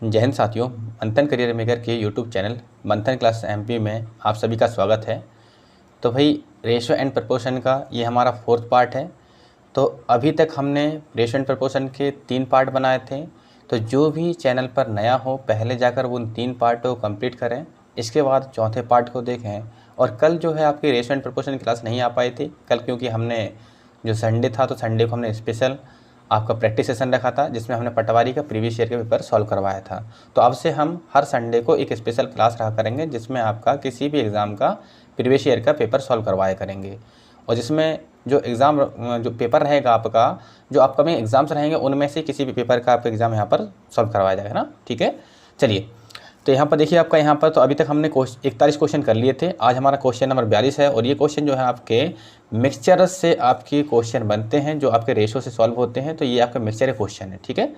जय हिंद साथियों, मंथन करियर मेकर के यूट्यूब चैनल मंथन क्लास एमपी में आप सभी का स्वागत है। तो भाई रेशो एंड प्रपोर्शन का ये हमारा फोर्थ पार्ट है। तो अभी तक हमने रेशो एंड प्रपोर्शन के 3 पार्ट बनाए थे। तो जो भी चैनल पर नया हो पहले जाकर वो उन 3 पार्ट को कंप्लीट करें, इसके बाद चौथे पार्ट को देखें। और कल जो है आपकी रेशो एंड प्रपोर्शन क्लास नहीं आ पाई थी कल, क्योंकि हमने जो संडे था तो संडे को हमने स्पेशल आपका प्रैक्टिस सेशन रखा था जिसमें हमने पटवारी का प्रीवियस ईयर के पेपर सॉल्व करवाया था। तो अब से हम हर संडे को एक स्पेशल क्लास रखा करेंगे जिसमें आपका किसी भी एग्ज़ाम का प्रीवियस ईयर का पेपर सॉल्व करवाया करेंगे। और जिसमें जो एग्ज़ाम जो पेपर रहेगा आपका, जो अपकमिंग एग्ज़ाम्स रहेंगे उनमें से किसी भी पेपर का आपका एग्ज़ाम यहाँ पर सॉल्व करवाया जाएगा ना। ठीक है, चलिए। तो यहाँ पर देखिए आपका यहाँ पर तो अभी तक हमने 41 क्वेश्चन कर लिए थे। आज हमारा क्वेश्चन नंबर 42 है और ये क्वेश्चन जो है आपके मिक्सचर से आपके क्वेश्चन बनते हैं जो आपके रेशो से सॉल्व होते हैं। तो ये आपका मिक्सचर क्वेश्चन है, ठीक है,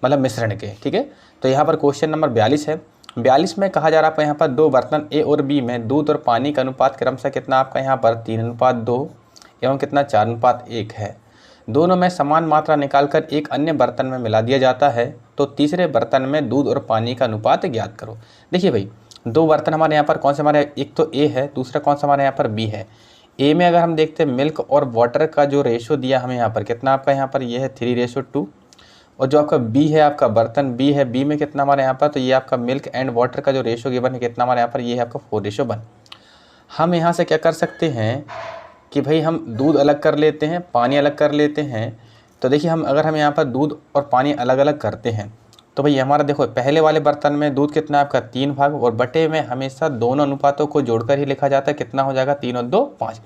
मतलब मिश्रण के। ठीक है, तो यहाँ पर क्वेश्चन नंबर 42 है। 42 में कहा जा रहा है आपका यहाँ पर 2 बर्तन ए और बी में दूध और पानी का अनुपात क्रमशः कितना आपका यहाँ पर 3:2 एवं कितना 4:1 है। दोनों में समान मात्रा निकालकर एक अन्य बर्तन में मिला दिया जाता है, तो तीसरे बर्तन में दूध और पानी का अनुपात ज्ञात करो। देखिए भाई, 2 बर्तन हमारे यहाँ पर कौन से हमारे, एक तो ए है, दूसरा कौन सा हमारे यहाँ पर बी है। ए में अगर हम देखते हैं मिल्क और वाटर का जो रेशो दिया हमें यहाँ पर कितना आपका यहाँ पर ये है 3:2। और जो आपका बी है, आपका बर्तन बी है, बी में कितना हमारे यहाँ पर, तो ये आपका मिल्क एंड वाटर का जो रेशो गिवन है कितना हमारे यहाँ पर, ये है आपका 4:1। हम यहाँ से क्या कर सकते हैं कि भाई हम दूध अलग कर लेते हैं, पानी अलग कर लेते हैं। तो देखिए अगर हम यहाँ पर दूध और पानी अलग अलग करते हैं तो भाई हमारा देखो पहले वाले बर्तन में दूध कितना आपका 3 भाग, और बटे में हमेशा दोनों अनुपातों को जोड़कर ही लिखा जाता है। कितना हो जाएगा 3 और 2 5।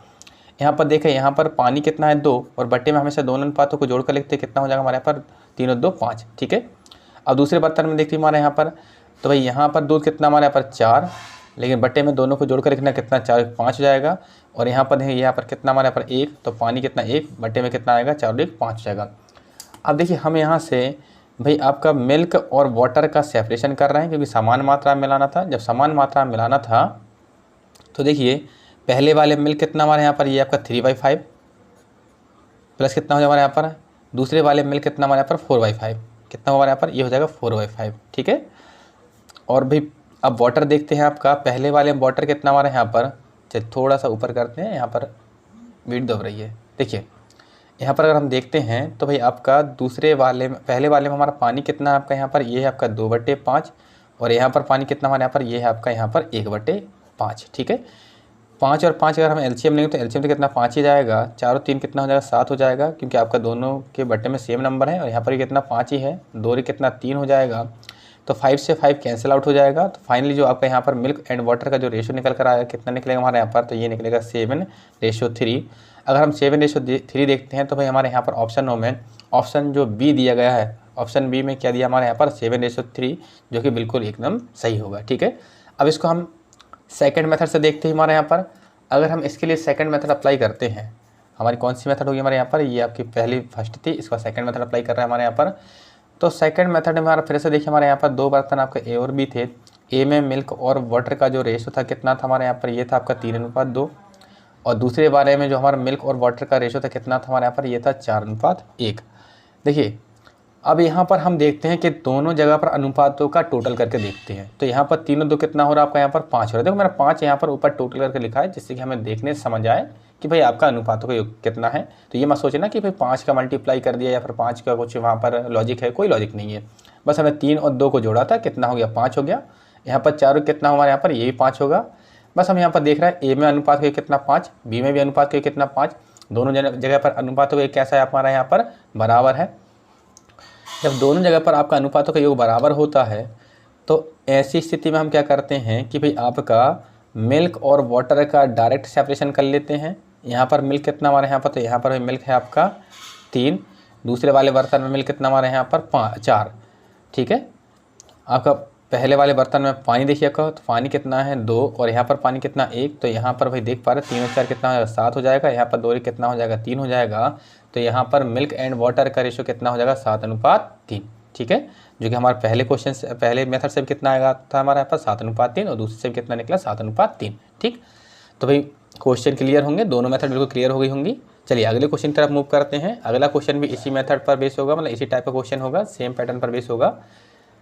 यहाँ पर देखें, यहाँ पर पानी कितना है 2 और बटे में हमेशा दोनों अनुपातों को जोड़कर लिखते हैं, कितना हो जाएगा हमारे यहाँ पर 3 और 2 5। ठीक है, अब दूसरे बर्तन में देखिए हमारे यहाँ पर, तो भाई यहाँ पर दूध कितना हमारे यहाँ पर 4, लेकिन बट्टे में दोनों को जोड़कर लिखना कितना 4 5 हो जाएगा। और यहाँ पर देखिए यहाँ पर कितना हमारे यहाँ पर 1, तो पानी कितना 1, बट्टे में कितना आएगा 4 और 1 5 हो जाएगा। अब देखिए हम यहाँ से भाई आपका मिल्क और वाटर का सेपरेशन कर रहे हैं क्योंकि समान मात्रा में मिलाना था। जब समान मात्रा में मिलाना था तो देखिए पहले वाले मिल्क कितना हमारे यहाँ पर, ये आपका 3/5 प्लस कितना हो जाएगा हमारे यहाँ पर, दूसरे वाले मिल्क कितना हमारे यहाँ पर 4/5, कितना हमारे यहाँ पर ये हो जाएगा 4/5। ठीक है, और भाई अब वाटर देखते हैं आपका, पहले वाले में वाटर कितना हमारे यहाँ पर, चलिए थोड़ा सा ऊपर करते हैं, यहाँ पर वीट दब रही है। देखिए यहाँ पर अगर हम देखते हैं तो भाई आपका दूसरे वाले में, पहले वाले में हमारा पानी कितना है आपका यहाँ पर, ये है आपका 2/5, और यहाँ पर पानी कितना हमारे यहाँ पर, ये है आपका यहाँ पर 1/5। ठीक है, 5 और 5 अगर हम एलसीएम लेंगे तो एलसीएम तो कितना 5 ही जाएगा, 4 और 3 कितना हो जाएगा 7 हो जाएगा, क्योंकि आपका दोनों के बट्टे में सेम नंबर है। और यहाँ पर कितना 5 ही है, 2 और कितना 3 हो जाएगा, तो 5 से 5 कैंसिल आउट हो जाएगा। तो फाइनली जो आपका यहाँ पर मिल्क एंड वाटर का जो रेशो निकल कर आएगा कितना निकलेगा हमारे यहाँ पर, तो ये निकलेगा 7:3। अगर हम 7:3 देखते हैं तो भाई हमारे यहाँ पर ऑप्शनों में ऑप्शन जो बी दिया गया है, ऑप्शन बी में क्या दिया हमारे यहाँ पर 7:3, जो कि बिल्कुल एकदम सही होगा। ठीक है, अब इसको हम सेकंड मेथड से देखते हैं। हमारे यहाँ पर अगर हम इसके लिए सेकंड मेथड अप्लाई करते हैं, हमारी कौन सी मेथड होगी हमारे यहाँ पर, ये आपकी पहली फर्स्ट थी, इसका सेकंड मेथड अप्लाई कर रहे हैं हमारे यहाँ पर। तो सेकंड मेथड में हमारा फिर से देखिए हमारे यहाँ पर 2 बर्तन आपके ए और बी थे। ए में मिल्क और वाटर का जो रेशो था कितना था हमारे यहाँ पर, ये था आपका 3:2, और दूसरे बारे में जो हमारा मिल्क और वाटर का रेशो था कितना था हमारे यहाँ पर, ये था 4:1। देखिए अब यहाँ पर हम देखते हैं कि दोनों जगह पर अनुपातों का टोटल करके देखते हैं। तो यहाँ पर 3 और 2 कितना हो रहा है आपका यहाँ पर 5 हो रहा है। देखो मैंने 5 यहाँ पर ऊपर टोटल करके लिखा है जिससे कि हमें देखने से समझ आए कि भाई आपका अनुपातों का योग कितना है। तो ये मत सोचना कि भाई 5 का मल्टीप्लाई कर दिया या फिर 5 का कुछ वहाँ पर लॉजिक है, कोई लॉजिक नहीं है। बस हमें 3 और 2 को जोड़ा था, कितना हो गया 5 हो गया। यहाँ पर 4 कितना हमारे यहाँ पर, ये भी 5 होगा। बस हम यहाँ पर देख रहे हैं ए में अनुपात का कितना 5, बी में भी अनुपात का कितना 5, दोनों जगह पर अनुपातों का कैसा है हमारा यहाँ पर बराबर है। जब दोनों जगह पर आपका अनुपातों का योग बराबर होता है तो ऐसी स्थिति में हम क्या करते हैं कि भाई आपका मिल्क और वाटर का डायरेक्ट सेपरेशन कर लेते हैं। यहाँ पर मिल्क कितना हमारे यहाँ पर, तो यहाँ पर मिल्क है आपका 3, दूसरे वाले बर्तन में मिल्क कितना हमारे यहाँ पर 4। ठीक है, आपका पहले वाले बर्तन में पानी देखिए आपका, तो पानी कितना है 2, और यहाँ पर पानी कितना 1, तो यहाँ पर भाई देख पा रहे 3 और 4 कितना हो जाएगा 7 हो जाएगा। यहाँ पर 2 कितना हो जाएगा 3 हो जाएगा। तो यहाँ पर मिल्क एंड वाटर का रेशो कितना हो जाएगा 7:3। ठीक है, जो कि हमारे पहले क्वेश्चन से, पहले मेथड से भी कितना आएगा था हमारे यहाँ पर 7:3, और दूसरे से भी कितना निकला 7:3। ठीक, तो भाई क्वेश्चन क्लियर होंगे, दोनों मेथड बिल्कुल क्लियर हो गई होंगी। चलिए अगले क्वेश्चन की तरफ मूव करते हैं। अगला क्वेश्चन भी इसी मेथड पर बेस होगा, मतलब इसी टाइप का क्वेश्चन होगा, सेम पैटर्न पर बेस होगा।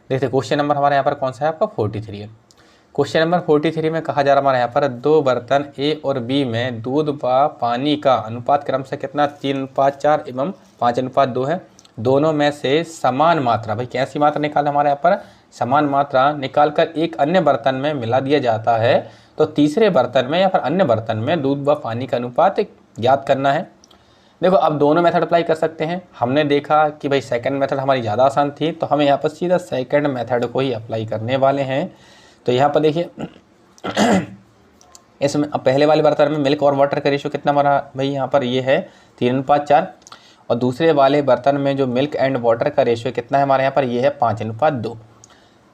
देखते क्वेश्चन नंबर हमारे यहाँ पर कौन सा है, आपका 43 है। क्वेश्चन नंबर 43 में कहा जा रहा हमारे यहाँ पर 2 बर्तन ए और बी में दूध व पानी का अनुपात क्रम से कितना 3:4 एवं 5:2 है। दोनों में से समान मात्रा, भाई कैसी मात्रा निकाल हमारे यहाँ पर, समान मात्रा निकाल कर एक अन्य बर्तन में मिला दिया जाता है। तो तीसरे बर्तन में या फिर अन्य बर्तन में दूध व पानी का अनुपात ज्ञात करना है। देखो अब दोनों मेथड अप्लाई कर सकते हैं। हमने देखा कि भाई सेकंड मेथड हमारी ज़्यादा आसान थी, तो हम यहाँ पर सीधा सेकंड मेथड को ही अप्लाई करने वाले हैं। तो यहाँ पर देखिए इसमें अब पहले वाले बर्तन में मिल्क और वाटर का रेशियो कितना हमारा भाई यहाँ पर ये है 3:4, और दूसरे वाले बर्तन में जो मिल्क एंड वाटर का रेशियो कितना है हमारे यहाँ पर ये है 5:2।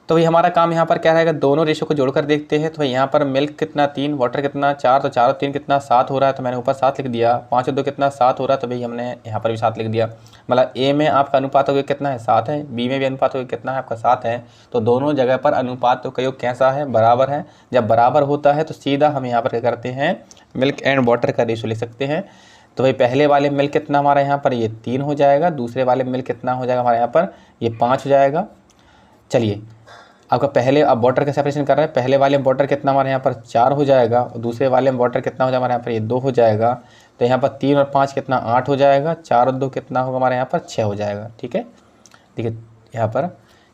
तो भाई हमारा काम यहाँ पर क्या रहेगा, दोनों रेशियो को जोड़कर देखते हैं। तो भाई यहाँ पर मिल्क कितना 3, वाटर कितना 4, तो 4 और 3 कितना 7 हो रहा है, तो मैंने ऊपर 7 लिख दिया। 5 और 2 कितना 7 हो रहा है, तो भाई हमने यहाँ पर भी 7 लिख दिया। मतलब ए में आपका अनुपात हो गया कितना है 7 है, बी में भी अनुपात हो गया कितना है आपका 7 है। तो दोनों जगह पर अनुपात का योग कैसा है, बराबर है। जब बराबर होता है तो सीधा हम यहाँ पर क्या करते हैं, मिल्क एंड वाटर का रेशियो लिख सकते हैं। तो भाई पहले वाले मिल्क कितना हमारा यहाँ पर ये 3 हो जाएगा, दूसरे वाले मिल्क कितना हो जाएगा हमारे यहाँ पर ये 5 हो जाएगा। चलिए आपका पहले अब वाटर का सेपरेशन कर रहे हैं, पहले वाले में वाटर कितना हमारे यहाँ पर 4 हो जाएगा, और दूसरे वाले में वाटर कितना हो जाएगा हमारे यहाँ पर ये 2 हो जाएगा। तो यहाँ पर 3 और 5 कितना 8 हो जाएगा, 4 और 2 कितना होगा हमारे यहाँ पर 6 हो जाएगा। ठीक है, देखिए यहाँ पर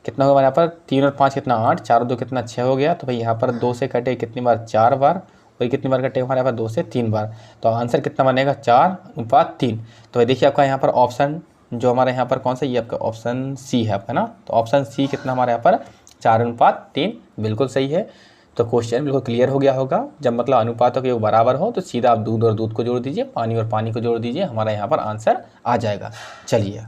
कितना होगा हमारे यहाँ पर 3 और 5 कितना 8, 4 और 2 कितना 6 हो गया। तो भाई यहाँ पर 2 से कटे कितनी बार 4 बार, और कितनी बार कटे हमारे यहाँ पर 2 से 3 बार। तो आंसर कितना बनेगा 4:3। तो भाई देखिए आपका यहाँ पर ऑप्शन जो हमारे यहाँ पर कौन सा, ये आपका ऑप्शन सी है आपका ना। तो ऑप्शन सी कितना हमारे यहाँ पर 4:3 बिल्कुल सही है। तो क्वेश्चन बिल्कुल क्लियर हो गया होगा। जब मतलब अनुपातों के योग बराबर हो तो सीधा आप दूध और दूध को जोड़ दीजिए, पानी और पानी को जोड़ दीजिए, हमारा यहाँ पर आंसर आ जाएगा। चलिए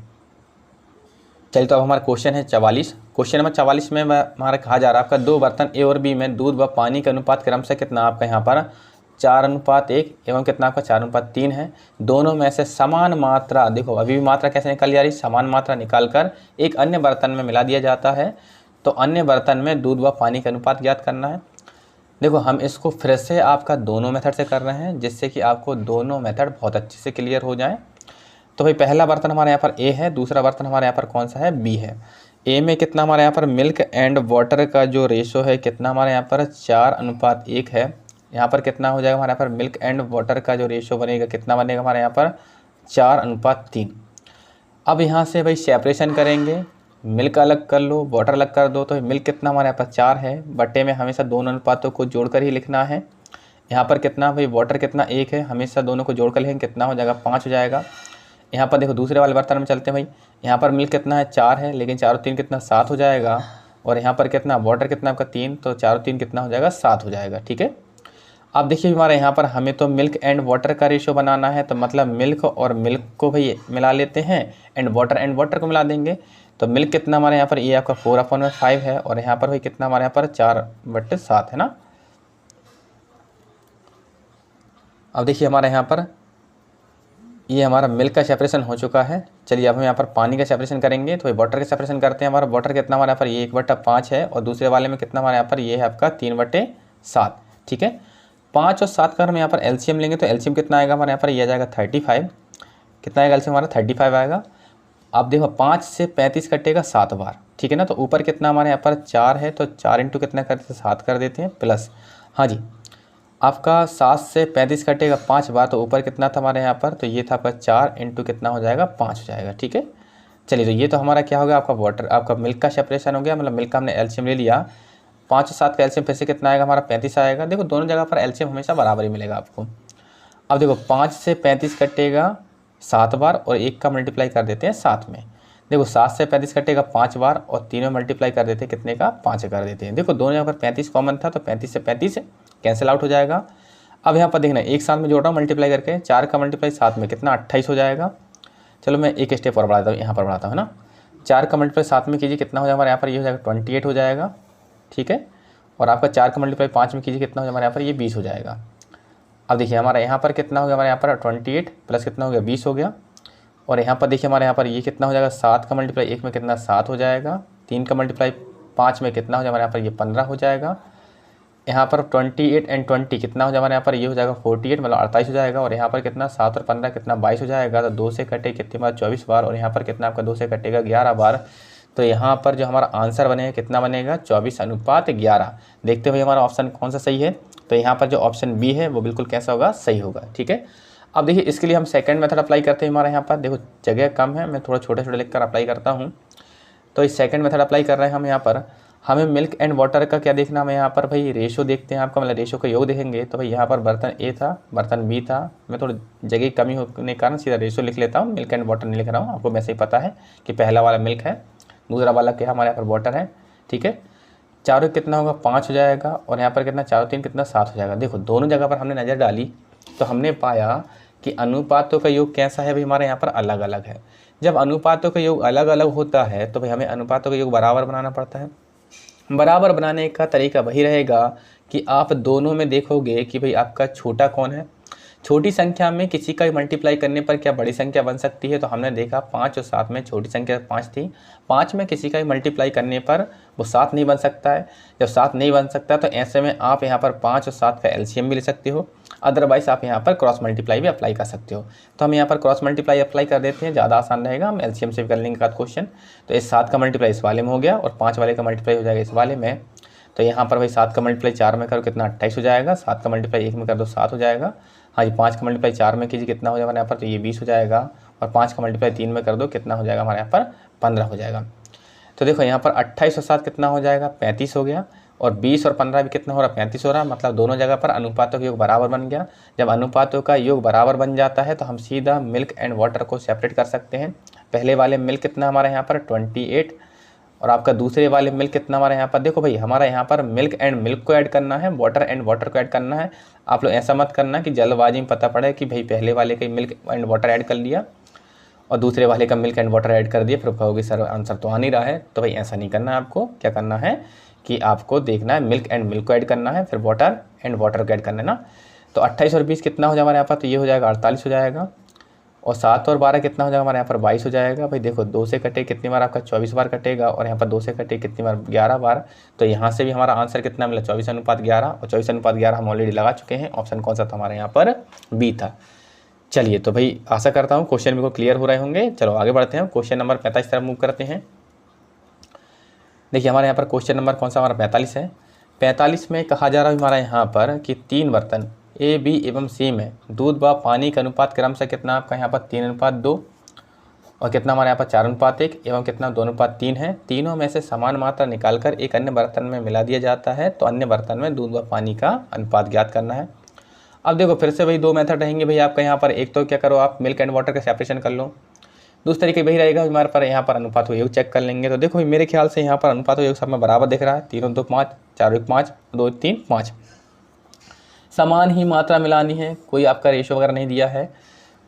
तो अब हमारा क्वेश्चन है 44। क्वेश्चन नंबर 44 में हमारा कहा जा रहा है आपका 2 बर्तन ए और बी में दूध व पानी का अनुपात क्रम से कितना आपका यहाँ पर 4:1 एवं कितना आपका 4:3 है। दोनों में से समान मात्रा, देखो अभी भी मात्रा कैसे निकाली जा रही, समान मात्रा निकाल कर एक अन्य बर्तन में मिला दिया जाता है। तो अन्य बर्तन में दूध व पानी का अनुपात ज्ञात करना है। देखो हम इसको फिर से आपका दोनों मेथड से कर रहे हैं, जिससे कि आपको दोनों मेथड बहुत अच्छे से क्लियर हो जाएं। तो भाई पहला बर्तन हमारे यहाँ पर ए है, दूसरा बर्तन हमारे यहाँ पर कौन सा है, बी है। ए में कितना हमारे यहाँ पर मिल्क एंड वाटर का जो रेशो है कितना हमारे यहाँ पर 4:1 है। यहाँ पर कितना हो जाएगा हमारे यहाँ पर मिल्क एंड वाटर का जो रेशो बनेगा कितना बनेगा हमारे यहाँ पर 4:3। अब यहाँ से भाई सेपरेशन करेंगे, मिल्क अलग कर लो, वाटर अलग कर दो। तो मिल्क कितना हमारे यहाँ पर 4 है, बट्टे में हमेशा दोनों अनुपातों को जोड़कर ही लिखना है। यहाँ पर कितना भाई वाटर कितना 1 है, हमेशा दोनों को जोड़कर लिखेंगे कितना हो जाएगा 5 हो जाएगा। यहाँ पर देखो दूसरे वाले बर्तन में चलते हैं भाई, यहाँ पर मिल्क कितना है 4 है, लेकिन 4 और 3 कितना 7 हो जाएगा। और यहाँ पर कितना वाटर कितना आपका 3, तो 4 और 3 कितना हो जाएगा 7 हो जाएगा। ठीक है, अब देखिए हमारे यहाँ पर हमें तो मिल्क एंड वाटर का रेशियो बनाना है, तो मतलब मिल्क और मिल्क को भाई मिला लेते हैं एंड वाटर को मिला देंगे। तो मिल्क कितना हमारे यहाँ पर ये आपका 4/5 है, और यहाँ पर भाई कितना हमारे यहाँ पर 4/7 है ना। अब देखिए हमारे यहाँ पर ये हमारा मिल्क का सेपरेशन हो चुका है। चलिए अब हम यहाँ पर पानी का सेपरेशन करेंगे, तो भाई वाटर का सेपरेशन करते हैं। हमारा वाटर कितना हमारे यहाँ पर ये 1/5 है, और दूसरे वाले में कितना हमारे यहाँ पर ये है आपका 3/7। ठीक है, 5 और 7 का हम यहाँ पर एलसीएम लेंगे, तो एलसीएम कितना आएगा हमारे यहाँ पर ये आ जाएगा 35। कितना आएगा एलसीएम हमारा 35 आएगा। अब देखो 5 से 35 कटेगा 7 बार। ठीक है ना, तो ऊपर कितना हमारे यहाँ पर 4 है, तो 4 इंटू कितना करते हैं 7 कर देते हैं प्लस, हाँ जी आपका 7 से 35 कटेगा 5 बार। तो ऊपर कितना था हमारे यहाँ पर, तो ये था आपका 4 इंटू कितना हो जाएगा 5 हो जाएगा। ठीक है, चलिए तो ये तो हमारा क्या हो गया आपका वाटर आपका मिल्क का सेपरेशन हो गया, मतलब मिल्क का हमने एलसीएम ले लिया। 5 और 7 का एलसीएम फिर से कितना आएगा हमारा 35 आएगा। देखो दोनों जगह पर एलसीएम हमेशा बराबर ही मिलेगा आपको। अब देखो 5 से 35 कटेगा 7 बार, और 1 का मल्टीप्लाई कर देते हैं 7 में। देखो 7 से 35 कटेगा 5 बार, और 3 में मल्टीप्लाई कर देते हैं कितने का 5 कर देते हैं। देखो दोनों जगह पर 35 कॉमन था, तो 35 से 35 कैंसिल आउट हो जाएगा। अब यहाँ पर देखना एक साथ में जोड़ रहा हूँ मल्टीप्लाई करके, 4 का मल्टीप्लाई 7 में कितना 28 हो जाएगा। चलो मैं एक स्टेप और बढ़ाता हूँ, यहाँ पर बढ़ाता हूँ ना। 4 का मल्टीप्लाई 7 में कीजिए कितना हो जाएगा हमारे यहाँ पर ये हो जाएगा 28 हो जाएगा। ठीक है, और आपका 4 का मल्टीप्लाई 5 में कीजिए कितना हो जाएगा हमारे यहाँ पर ये 20 हो जाएगा। अब देखिए हमारा यहाँ पर कितना हो गया हमारे यहाँ पर 28 प्लस कितना हो गया 20 हो गया। और यहाँ पर देखिए हमारे यहाँ पर ये कितना हो जाएगा 7 का मल्टीप्लाई 1 में कितना 7 हो जाएगा। 3 का मल्टीप्लाई 5 में कितना हो जाएगा हमारे यहाँ पर ये 15 हो जाएगा। यहाँ पर 28 एंड 20 कितना हो जाएगा हमारे यहाँ पर ये हो जाएगा 48, मतलब 48 हो जाएगा। और यहाँ पर कितना 7 और 15 कितना 22 हो जाएगा। तो 2 से कटे कितनी बार 24 बार, और यहाँ पर कितना आपका 2 से कटेगा 11 बार। तो यहाँ पर जो हमारा आंसर बनेगा कितना बनेगा 24:11। देखते हुए हमारा ऑप्शन कौन सा सही है। तो यहाँ पर जो ऑप्शन बी है वो बिल्कुल कैसा होगा, सही होगा। ठीक है, अब देखिए इसके लिए हम सेकंड मेथड अप्लाई करते हैं। हमारे यहाँ पर देखो जगह कम है, मैं थोड़ा छोटे छोटे लिखकर अप्लाई करता हूँ। तो इस सेकंड मेथड अप्लाई कर रहे हैं हम यहाँ पर। हमें मिल्क एंड वाटर का क्या देखना, हमें यहाँ पर भाई रेशो देखते हैं आपका, मतलब रेशो का योग देखेंगे। तो भाई यहाँ पर बर्तन ए था, बर्तन बी था। मैं थोड़ी जगह की कमी होने के कारण सीधा रेशो लिख लेता हूँ, मिल्क एंड वाटर नहीं लिख रहा हूँ। आपको वैसे ही पता है कि पहला वाला मिल्क है, दूसरा वाला क्या हमारे यहाँ पर वाटर है। ठीक है, चारों कितना होगा 5 हो जाएगा, और यहाँ पर कितना 4 3 कितना 7 हो जाएगा। देखो दोनों जगह पर हमने नज़र डाली तो हमने पाया कि अनुपातों का योग कैसा है भाई, हमारे यहाँ पर अलग अलग है। जब अनुपातों का योग अलग अलग होता है तो भाई हमें अनुपातों का योग बराबर बनाना पड़ता है। बराबर बनाने का तरीका वही रहेगा कि आप दोनों में देखोगे कि भाई आपका छोटा कौन है। छोटी संख्या में किसी का मल्टीप्लाई करने पर क्या बड़ी संख्या बन सकती है, तो हमने देखा 5 और 7 में छोटी संख्या 5 थी। 5 में किसी का मल्टीप्लाई करने पर वो 7 नहीं बन सकता है। जब 7 नहीं बन सकता तो ऐसे में आप यहाँ पर 5 और 7 का एलसीएम भी ले सकते हो, अदरवाइज आप यहाँ पर क्रॉस मल्टीप्लाई भी अप्लाई कर सकते हो। तो हम यहाँ पर क्रॉस मल्टीप्लाई अप्लाई कर देते हैं, ज़्यादा आसान रहेगा। हम एलसीएम से भी कर लेंगे क्वेश्चन। तो इस 7 का मल्टीप्लाई इस वाले में हो गया और 5 वाले का मल्टीप्लाई हो जाएगा इस वाले में। तो यहाँ पर भाई 7 का मल्टीप्लाई 4 में करो कितना 28 हो जाएगा, 7 का मल्टीप्लाई 1 में कर दो 7 हो जाएगा। हाँ जी, 5 का मल्टीप्लाई 4 में कीजिए कितना हो जाएगा यहाँ पर, तो ये 20 हो जाएगा। और 5 का मल्टीप्लाई 3 में कर दो कितना हो जाएगा हमारे यहाँ पर 15 हो जाएगा। तो देखो यहाँ पर 28 और 7 कितना हो जाएगा 35 हो गया, और 20 और 15 भी कितना हो रहा 35 हो रहा। मतलब दोनों जगह पर अनुपातों का योग बराबर बन गया। जब अनुपातों का योग बराबर बन जाता है तो हम सीधा मिल्क एंड वाटर को सेपरेट कर सकते हैं। पहले वाले मिल्क कितना हमारे यहाँ पर 28, और आपका दूसरे वाले मिल्क कितना हमारे यहाँ पर, देखो भाई हमारा यहाँ पर मिल्क एंड मिल्क को ऐड करना है, वाटर एंड वाटर को ऐड करना है। आप लोग ऐसा मत करना कि जल्दबाजी में पता पड़े कि भाई पहले वाले का मिल्क एंड वाटर ऐड कर लिया और दूसरे वाले का मिल्क एंड वाटर ऐड कर दिया, फिर कहोगे सर आंसर तो आ नहीं रहा है। तो भाई ऐसा नहीं करना है। आपको क्या करना है कि आपको देखना है मिल्क एंड मिल्क को ऐड करना है, फिर वाटर एंड वाटर को ऐड करना है ना। तो 28 और 20 कितना हो जाएगा हमारे यहाँ पर, तो ये हो जाएगा 48 हो जाएगा, और 7 और 12 कितना हो जाएगा हमारे यहाँ पर 22 हो जाएगा। भाई देखो 2 से कटे कितनी बार आपका 24 बार कटेगा, और यहाँ पर 2 से कटे कितनी बार 11 बार। तो यहाँ से भी हमारा आंसर कितना मिला 24:11, और 24:11 हम ऑलरेडी लगा चुके हैं। ऑप्शन कौन सा था हमारे यहाँ पर, बी था। चलिए तो भाई आशा करता हूँ क्वेश्चन बिल्कुल क्लियर हो रहे होंगे। चलो आगे बढ़ते हैं, क्वेश्चन नंबर 45 तरफ मूव करते हैं। देखिए हमारे यहाँ पर क्वेश्चन नंबर कौन सा हमारा 45 है। 45 में कहा जा रहा है हमारे यहाँ पर कि 3 बर्तन ए बी एवं सी में दूध व पानी का अनुपात क्रम से कितना आपका यहाँ पर 3:2, और कितना हमारे यहाँ पर 4:1 एवं कितना 2:3 है। तीनों में से समान मात्रा निकालकर एक अन्य बर्तन में मिला दिया जाता है, तो अन्य बर्तन में दूध व पानी का अनुपात ज्ञात करना है। अब देखो फिर से वही 2 मेथड रहेंगे भाई आपका यहाँ पर। एक तो क्या करो आप मिल्क एंड वाटर का सेपरेशन कर लो, दूसरे तरीके वही रहेगा हमारे पर यहाँ पर अनुपात योग चेक कर लेंगे। तो देखो मेरे ख्याल से यहाँ पर अनुपात योग सब में बराबर दिख रहा है, 3 2 5, 4 1 5, 2 3 5, समान ही मात्रा मिलानी है, कोई आपका रेशो वगैरह नहीं दिया है।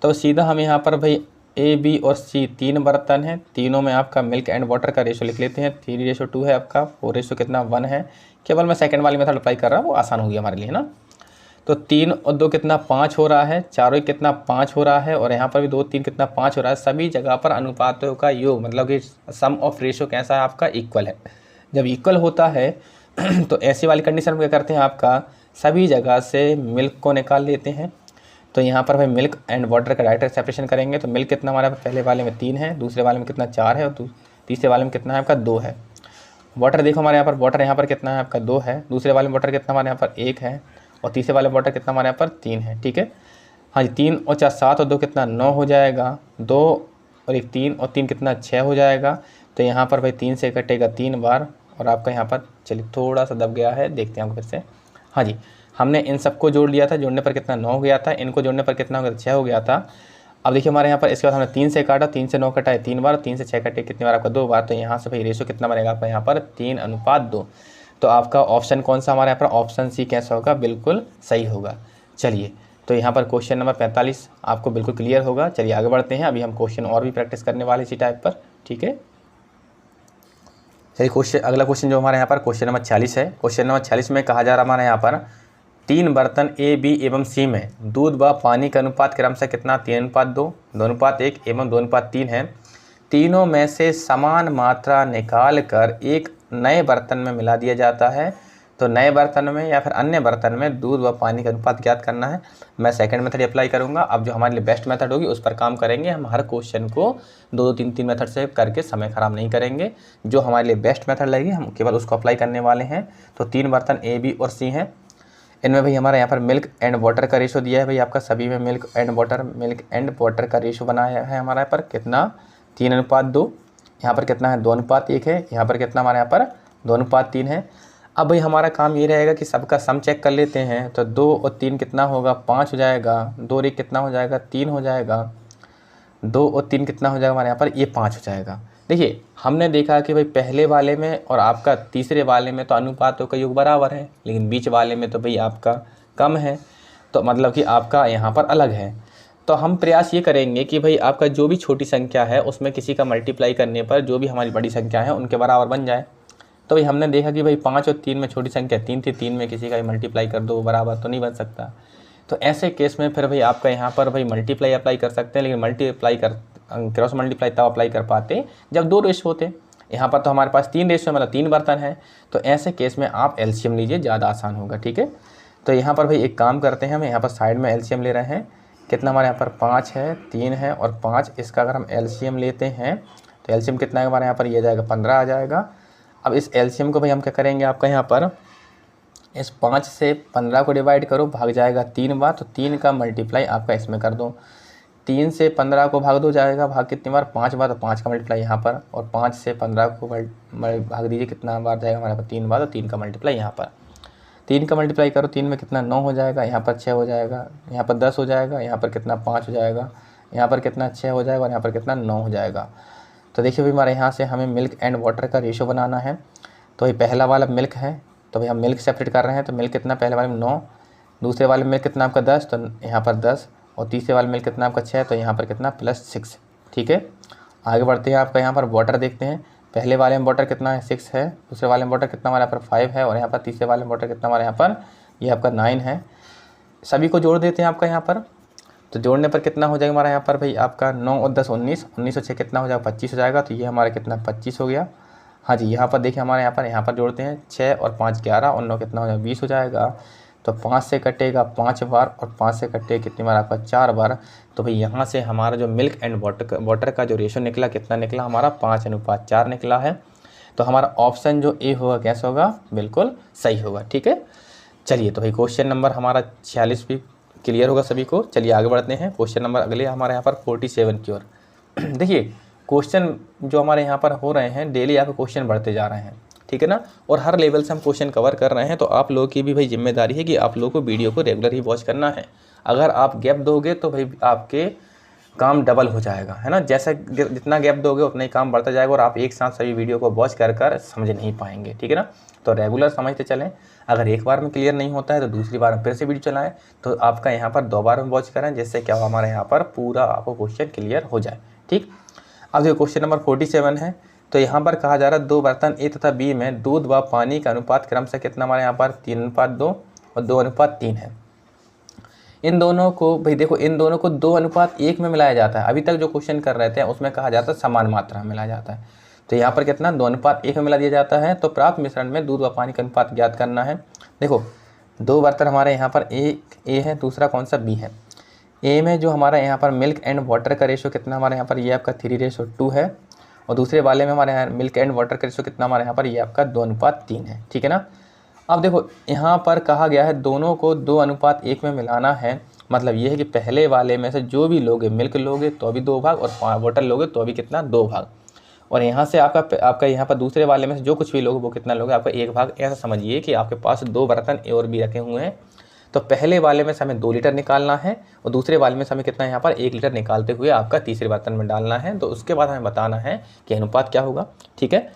तो सीधा हम यहाँ पर भाई ए बी और सी 3 बर्तन हैं, तीनों में आपका मिल्क एंड वाटर का रेशो लिख लेते हैं। 3:2 है आपका, 4 कितना 1 है। केवल मैं सेकंड वाली मेथड अप्लाई कर रहा हूँ, वो आसान होगी हमारे लिए ना। तो 3 और 2 कितना 5 हो रहा है, 4 कितना 5 हो रहा है, और यहाँ पर भी 2 3 कितना 5 हो रहा है। सभी जगह पर अनुपातों का योग मतलब कि सम ऑफ रेशो कैसा है आपका, इक्वल है। जब इक्वल होता है तो ऐसी वाली कंडीशन में क्या करते हैं आपका सभी जगह से मिल्क को निकाल लेते हैं। तो यहाँ पर भाई मिल्क एंड वाटर का डायरेक्ट सेपरेशन करेंगे। तो मिल्क कितना हमारे पहले वाले में 3 है, दूसरे वाले में कितना 4 है, और तीसरे वाले में कितना है आपका 2 है। वाटर देखो हमारे यहाँ पर वाटर यहाँ पर कितना है आपका 2 है, दूसरे वाले में वाटर कितना हमारे यहाँ पर 1 है, और तीसरे वाले वाटर कितना हमारे यहाँ पर 3 है। ठीक है, हाँ जी 3 और 4 7 और 2 कितना 9 हो जाएगा, 2 और 1 3 और 3 कितना 6 हो जाएगा। तो यहाँ पर भाई 3 से कटेगा 3 बार, और आपका यहाँ पर चलिए थोड़ा सा दब गया है, देखते हैं आपको फिर से। हाँ जी हमने इन सबको जोड़ लिया था, जोड़ने पर कितना 9 हो गया था, इनको जोड़ने पर कितना हो गया 6 हो गया था। अब देखिए हमारे यहाँ पर इसके बाद हमने 3 से काटा, 3 से 9 कटाए 3 बार, 3 से 6 कटे कितनी बार आपका 2 बार। तो यहाँ से भाई रेशो कितना बनेगा आपका यहाँ पर 3:2। तो आपका ऑप्शन कौन सा हमारे यहाँ पर, ऑप्शन सी कैसा होगा, बिल्कुल सही होगा। चलिए तो यहाँ पर क्वेश्चन नंबर 45 आपको बिल्कुल क्लियर होगा। चलिए आगे बढ़ते हैं, अभी हम क्वेश्चन और भी प्रैक्टिस करने वाले इसी टाइप पर। ठीक है, चलिए क्वेश्चन अगला क्वेश्चन जो हमारे यहाँ पर क्वेश्चन नंबर 46 है। क्वेश्चन नंबर 46 में कहा जा रहा है हमारे यहाँ पर 3 बर्तन ए बी एवं सी में दूध व पानी का अनुपात क्रम से कितना 3:2, 2:1 एवं 2:3 है। तीनों में से समान मात्रा निकाल कर एक नए बर्तन में मिला दिया जाता है, तो नए बर्तन में या फिर अन्य बर्तन में दूध व पानी का अनुपात ज्ञात करना है। मैं सेकंड मेथड अप्लाई करूँगा। अब जो हमारे लिए बेस्ट मेथड होगी उस पर काम करेंगे। हम हर क्वेश्चन को 2-2 3-3 मेथड से करके समय ख़राब नहीं करेंगे। जो हमारे लिए बेस्ट मेथड लगेगी हम केवल उसको अप्लाई करने वाले हैं। तो 3 बर्तन ए, बी और सी हैं। इनमें भाई हमारा यहाँ पर मिल्क एंड वाटर का रेशो दिया है भाई आपका, सभी में मिल्क एंड वाटर का रेशो बनाया है हमारे यहाँ पर कितना 3:2। यहाँ पर कितना है 2:1 है। यहाँ पर कितना हमारे यहाँ पर 2:3 है। अब भाई हमारा काम ये रहेगा कि सबका सम चेक कर लेते हैं। तो 2 और 3 कितना होगा 5 हो जाएगा। 2 और 1 कितना हो जाएगा 3 हो जाएगा। 2 और 3 कितना हो जाएगा हमारे यहाँ पर ये 5 हो जाएगा। देखिए हमने देखा कि भाई पहले वाले में और आपका तीसरे वाले में तो अनुपातों का योग बराबर है, लेकिन बीच वाले में तो भाई आपका कम है, तो मतलब कि आपका यहाँ पर अलग है। तो हम प्रयास ये करेंगे कि भाई आपका जो भी छोटी संख्या है उसमें किसी का मल्टीप्लाई करने पर जो भी हमारी बड़ी संख्या है उनके बराबर बन जाए। तो भाई हमने देखा कि भाई 5 और 3 में छोटी संख्या 3 थी, 3 में किसी का भी मल्टीप्लाई कर दो बराबर तो नहीं बन सकता। तो ऐसे केस में फिर भाई आपका यहाँ पर भाई मल्टीप्लाई अप्लाई कर सकते हैं, लेकिन मल्टीप्लाई कर क्रॉस मल्टीप्लाई तब अप्लाई कर पाते जब 2 रेशो होते। यहाँ पर तो हमारे पास 3 रेशो मतलब 3 बर्तन है। तो ऐसे केस में आप एलसीएम लीजिए, ज़्यादा आसान होगा। ठीक है, तो यहाँ पर भाई एक काम करते हैं, हम यहाँ पर साइड में एलसीएम ले रहे हैं। कितना हमारे यहाँ पर 5 है, 3 है और 5, इसका अगर हम एलसीएम लेते हैं तो एलसीएम कितना है हमारे यहाँ पर ये जाएगा 15 आ जाएगा। अब इस एलसीएम को भाई हम क्या करेंगे आपका यहाँ पर इस 5 से 15 को डिवाइड करो, भाग जाएगा 3 बार। तो 3 का मल्टीप्लाई आपका इसमें कर दो। 3 से 15 को भाग दो जाएगा, भाग कितनी बार 5 बार। तो 5 का मल्टीप्लाई यहाँ पर, और 5 से 15 को भाग दीजिए कितना बार जाएगा हमारे पास 3 बार। तो 3 का मल्टीप्लाई यहाँ पर, 3 का मल्टीप्लाई करो 3 में कितना 9 हो जाएगा, यहाँ पर 6 हो जाएगा, यहाँ पर 10 हो जाएगा, यहाँ पर कितना 5 हो जाएगा, यहाँ पर कितना 6 हो जाएगा और यहाँ पर कितना 9 हो जाएगा। तो देखिए भाई हमारे यहाँ से हमें मिल्क एंड वाटर का रेशो बनाना है। तो ये पहला वाला मिल्क है, तो भाई हम मिल्क सेपरेट कर रहे हैं। तो मिल्क कितना पहले वाले में 9, दूसरे वाले मिल्क कितना आपका 10, तो यहाँ पर 10, और तीसरे वाले मिल्क कितना आपका 6, तो यहाँ पर कितना +6। ठीक है, आगे बढ़ते हैं। आपका यहाँ पर वाटर देखते हैं। पहले वाले में वाटर कितना है 6 है, दूसरे वाले में वाटर कितना हमारे यहाँ पर 5 है, और यहाँ पर तीसरे वाले में वाटर कितना हमारे यहाँ पर ये आपका 9 है। सभी को जोड़ देते हैं आपका यहाँ पर। तो जोड़ने पर कितना हो जाएगा हमारा यहाँ पर भाई आपका 9 और 10 19, 19 और 6 कितना हो जाएगा 25 हो जाएगा। तो ये हमारा कितना 25 हो गया। हाँ जी, यहाँ पर देखिए हमारे यहाँ पर जोड़ते हैं 6 और 5 11 और 9 कितना हो जाएगा 20 हो जाएगा। तो 5 से कटेगा 5 बार और 5 से कटेगा कितनी बार आपका 4 बार। तो भाई यहाँ से हमारा जो मिल्क एंड वाटर का जो रेशो निकला कितना निकला हमारा 5:4 निकला है। तो हमारा ऑप्शन जो ए होगा कैसा होगा, बिल्कुल सही होगा। ठीक है, चलिए तो भाई क्वेश्चन नंबर हमारा 46 भी क्लियर होगा सभी को। चलिए आगे बढ़ते हैं। क्वेश्चन नंबर अगले हमारे यहाँ पर 47 की ओर। देखिए क्वेश्चन जो हमारे यहाँ पर हो रहे हैं डेली आपके क्वेश्चन बढ़ते जा रहे हैं, ठीक है ना, और हर लेवल से हम क्वेश्चन कवर कर रहे हैं। तो आप लोगों की भी भाई जिम्मेदारी है कि आप लोगों को वीडियो को रेगुलर ही वॉच करना है। अगर आप गैप दोगे तो भाई आपके काम डबल हो जाएगा, है ना। जैसा जितना गैप दोगे उतना ही काम बढ़ता जाएगा और आप एक साथ सभी वीडियो को वॉच कर समझ नहीं पाएंगे, ठीक है ना। तो रेगुलर समझते चलें। अगर एक बार में क्लियर नहीं होता है तो दूसरी बार में फिर से वीडियो चलाएं। तो आपका यहाँ पर 2 बार में वॉच करें, जिससे क्या हो हमारे यहाँ पर पूरा आपको क्वेश्चन क्लियर हो जाए। ठीक, अब जो क्वेश्चन नंबर 47 है, तो यहाँ पर कहा जा रहा है 2 बर्तन ए तथा बी में दूध व पानी का अनुपात क्रम से कितना हमारे यहाँ पर 3:2 और 2:3 है। इन दोनों को भाई देखो, इन दोनों को 2:1 में मिलाया जाता है। अभी तक जो क्वेश्चन कर रहे थे उसमें कहा जाता है समान मात्रा में मिलाया जाता है। तो यहाँ पर कितना 2:1 में मिला दिया जाता है। तो प्राप्त मिश्रण में दूध व पानी का अनुपात ज्ञात करना है। देखो 2 बर्तन हमारे यहाँ पर एक ए है, दूसरा कौन सा बी है। ए में जो हमारा यहाँ पर मिल्क एंड वाटर का रेशो कितना हमारे यहाँ पर ये आपका 3:2 है, और दूसरे वाले में हमारे यहाँ मिल्क एंड वाटर का रेशो कितना हमारे यहाँ पर ये आपका 2:3 है, ठीक है ना। अब देखो यहाँ पर कहा गया है दोनों को 2:1 में मिलाना है। मतलब ये है कि पहले वाले में से जो भी लोगे, मिल्क लोगे तो भी 2 भाग और वाटर लोगे तो भी कितना 2 भाग, और यहाँ से आपका यहाँ पर दूसरे वाले में से जो कुछ भी लोगे वो कितना लोगे आपका 1 भाग। ऐसा समझिए कि आपके पास 2 बर्तन ए और बी रखे हुए हैं। तो पहले वाले में से हमें 2 लीटर निकालना है और दूसरे वाले में से हमें कितना यहाँ पर 1 लीटर निकालते हुए आपका तीसरे बर्तन में डालना है। तो उसके बाद हमें बताना है कि अनुपात क्या होगा, ठीक है।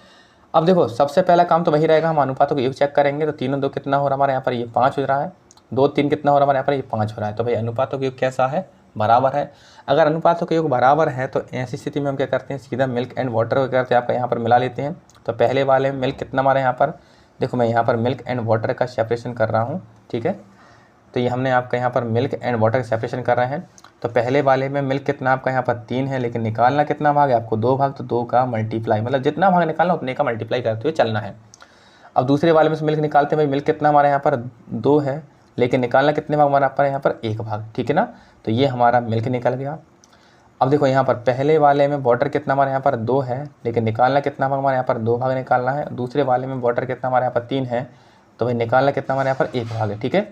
अब देखो सबसे पहला काम तो वही रहेगा, हम अनुपातों को योग चेक करेंगे। तो 3 और 2 कितना हो रहा है हमारे यहाँ पर ये 5 हो रहा है, 2 3 कितना हो रहा है हमारे यहाँ पर ये 5 हो रहा है। तो भाई अनुपातों का योग कैसा है, बराबर है। अगर अनुपातों का योग बराबर है तो ऐसी स्थिति में हम क्या करते हैं, सीधा मिल्क एंड वाटर को करते हैं आपका यहाँ पर मिला लेते हैं। तो पहले वाले में मिल्क कितना हमारे यहाँ पर, देखो मैं यहाँ पर मिल्क एंड वाटर का सेपरेशन कर रहा हूँ, ठीक है। तो ये हमने आपका यहाँ पर मिल्क एंड वाटर का सेपरेशन कर रहे हैं। तो पहले वाले में मिल्क कितना आपका यहाँ पर 3 है, लेकिन निकालना कितना भाग है आपको 2 भाग। तो 2 का मल्टीप्लाई, मतलब जितना भाग निकालना उतने का मल्टीप्लाई करते हुए चलना है। अब दूसरे वाले में से मिल्क निकालते हैं भाई, मिल्क कितना हमारे यहाँ पर 2 है, लेकिन निकालना कितने भाग हमारा पर यहाँ पर 1 भाग, ठीक है ना। तो ये हमारा मिल्क निकल गया। अब देखो यहाँ पर पहले वाले में वाटर कितना हमारे यहाँ पर 2 है, लेकिन निकालना कितना भाग हमारे यहाँ पर 2 भाग निकालना है। दूसरे वाले में वाटर कितना हमारे यहाँ पर 3 है, तो भाई निकालना कितना हमारे यहाँ पर 1 भाग है, ठीक है।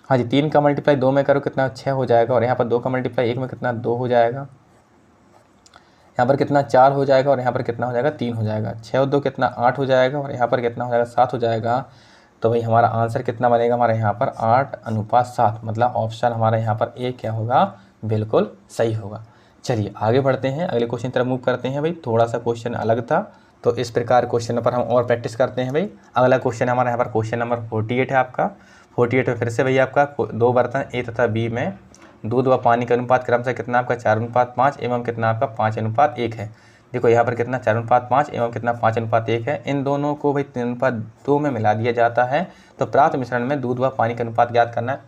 हाँ जी, 3 का मल्टीप्लाई 2 में करो कितना 6 हो जाएगा, और यहाँ पर 2 का मल्टीप्लाई 1 में कितना 2 हो जाएगा, यहाँ पर कितना 4 हो जाएगा, और यहाँ पर कितना हो जाएगा 3 हो जाएगा। 6 और 2 कितना 8 हो जाएगा, और यहाँ पर कितना हो जाएगा 7 हो जाएगा। तो भाई हमारा आंसर कितना बनेगा हमारे यहाँ पर 8:7, मतलब ऑप्शन हमारा यहाँ पर ए क्या होगा, बिल्कुल सही होगा। चलिए आगे बढ़ते हैं, अगले क्वेश्चन की तरफ मूव करते हैं। भाई थोड़ा सा क्वेश्चन अलग था, तो इस प्रकार क्वेश्चन पर हम और प्रैक्टिस करते हैं। भाई अगला क्वेश्चन हमारा यहाँ पर क्वेश्चन नंबर 48 है आपका। 48 में फिर से भाई आपका 2 बर्तन ए तथा बी में दूध व पानी का अनुपात क्रमशः कितना आपका 4:5 एवं कितना आपका 5:1 है। देखो यहाँ पर कितना 4:5 एवं कितना 5:1 है। इन दोनों को भाई 3:2 में मिला दिया जाता है, तो प्राप्त मिश्रण में दूध व पानी का अनुपात ज्ञात करना है।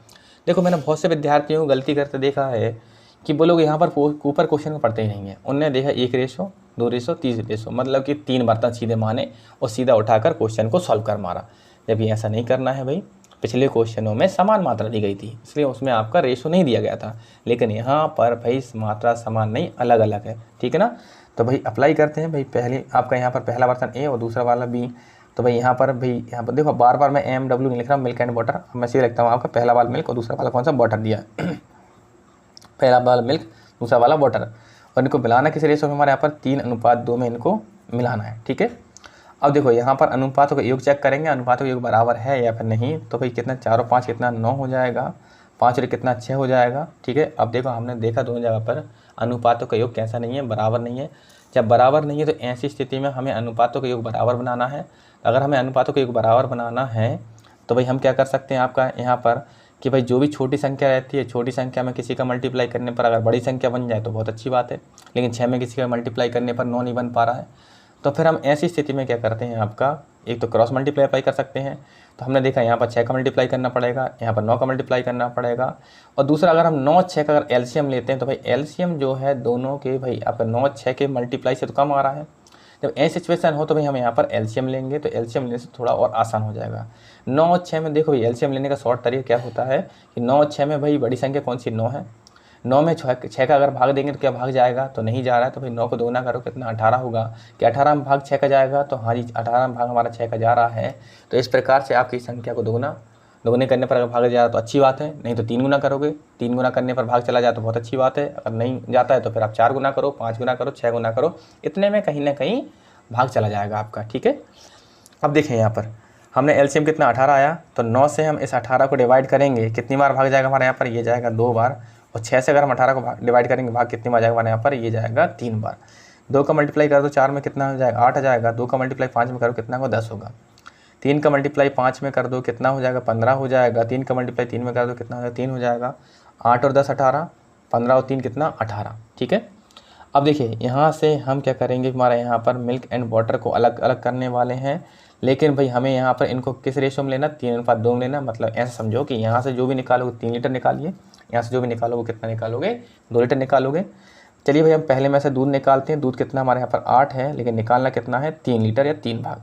देखो मैंने बहुत से विद्यार्थियों को गलती करते देखा है कि वो लोग यहाँ पर ऊपर क्वेश्चन को पढ़ते ही नहीं है। उनने देखा 1:2, 2:3, 3:, मतलब कि 3 बर्तन सीधे माने और सीधा उठाकर क्वेश्चन को सॉल्व कर मारा, जबकि ऐसा नहीं करना है। भाई पिछले क्वेश्चनों में समान मात्रा दी गई थी, इसलिए उसमें आपका रेशो नहीं दिया गया था, लेकिन यहाँ पर भाई मात्रा समान नहीं, अलग अलग है, ठीक है ना। तो भाई अप्लाई करते हैं। भाई पहले आपका यहाँ पर पहला बर्तन ए और दूसरा वाला बी, तो भाई यहाँ पर देखो बार बार मैं MW नहीं लिख रहा, मिल्क एंड वाटर। मैं सीधे लिखता हूँ आपका पहला वाला मिल्क और दूसरा वाला कौन सा वाटर दिया है पहला वाला मिल्क दूसरा वाला वाटर, और इनको मिलाना किस रेशो में हमारे यहाँ पर 3:2 में इनको मिलाना है, ठीक है। अब देखो यहाँ पर अनुपातों का योग चेक करेंगे, अनुपातों का योग बराबर है या फिर नहीं। तो भाई कितना 4 और 5 कितना 9 हो जाएगा, 5 और कितना 6 हो जाएगा, ठीक है। अब देखो हमने देखा दोनों जगह पर अनुपातों का योग कैसा नहीं है, बराबर नहीं है। जब बराबर नहीं है तो ऐसी स्थिति में हमें अनुपातों का योग बराबर बनाना है। अगर हमें अनुपातों का योग बराबर बनाना है तो भाई हम क्या कर सकते हैं आपका यहाँ पर कि भाई जो भी छोटी संख्या रहती है, छोटी संख्या में किसी का मल्टीप्लाई करने पर अगर बड़ी संख्या बन जाए तो बहुत अच्छी बात है, लेकिन 6 में किसी का मल्टीप्लाई करने पर 9 नहीं बन पा रहा है, तो फिर हम ऐसी स्थिति में क्या करते हैं आपका, एक तो क्रॉस मल्टीप्लाई अप्लाई कर सकते हैं। तो हमने देखा यहाँ पर 6 का मल्टीप्लाई करना पड़ेगा, यहाँ पर 9 का मल्टीप्लाई करना पड़ेगा, और दूसरा अगर हम 9 6 का अगर एलसीएम लेते हैं तो भाई एलसीएम जो है दोनों के भाई आपका 9 6 के मल्टीप्लाई से तो कम आ रहा है। जब ऐसी सिचुएशन हो तो भाई हम यहाँ पर एलसीएम लेंगे, तो एलसीएम लेने से थोड़ा और आसान हो जाएगा। 9 और 6 में देखो भाई एलसीएम लेने का शॉर्ट तरीका क्या होता है कि 9 और 6 में भाई बड़ी संख्या कौन सी 9 है, 9 में 6 का अगर भाग देंगे तो क्या भाग जाएगा, तो नहीं जा रहा है। तो भाई 9 को दोगुना करो कितना 18 होगा, कि 18 में भाग 6 का जाएगा, तो हाँ जी 18 में भाग हमारा 6 का जा रहा है। तो इस प्रकार से आपकी संख्या को दोगुने करने पर अगर भाग जा रहा तो अच्छी बात है, नहीं तो 3 गुना करोगे, 3 गुना करने पर भाग चला जाए तो बहुत अच्छी बात है। अगर नहीं जाता है तो फिर आप 4 गुना करो, 5 गुना करो, 6 गुना करो, इतने में कहीं ना कहीं भाग चला जाएगा आपका, ठीक है। अब देखें यहाँ पर हमने एलसीएम कितना 18 आया, तो 9 से हम इस 18 को डिवाइड करेंगे, कितनी बार भाग जाएगा हमारे यहाँ पर, ये जाएगा 2 बार, और 6 से अगर हम 18 को डिवाइड करेंगे भाग कितनी बार जाएगा हमारे यहाँ पर, ये जाएगा 3 बार। 2 का मल्टीप्लाई कर दो 4 में कितना हो जाएगा 8 आ जाएगा, 2 का मल्टीप्लाई 5 में करो कितना होगा 10 होगा, 3 का मल्टीप्लाई 5 में कर दो कितना हो जाएगा 15 हो जाएगा, 3 का मल्टीप्लाई 3 में कर दो कितना हो जाएगा 3 हो जाएगा, 8 और 10 18, 15 और 3 कितना 18, ठीक है। अब देखिए यहाँ से हम क्या करेंगे, हमारे यहाँ पर मिल्क एंड वाटर को अलग अलग करने वाले हैं, लेकिन भाई हमें यहाँ पर इनको किस रेशो में लेना, 3:2 में लेना। मतलब ऐसा समझो कि यहाँ से जो भी निकालोगे 3 लीटर निकालिए, यहाँ से जो भी निकालोगे कितना निकालोगे 2 लीटर निकालोगे। चलिए भाई हम पहले में से दूध निकालते हैं, दूध कितना हमारे यहाँ पर 8 है, लेकिन निकालना कितना है 3 लीटर या 3 भाग।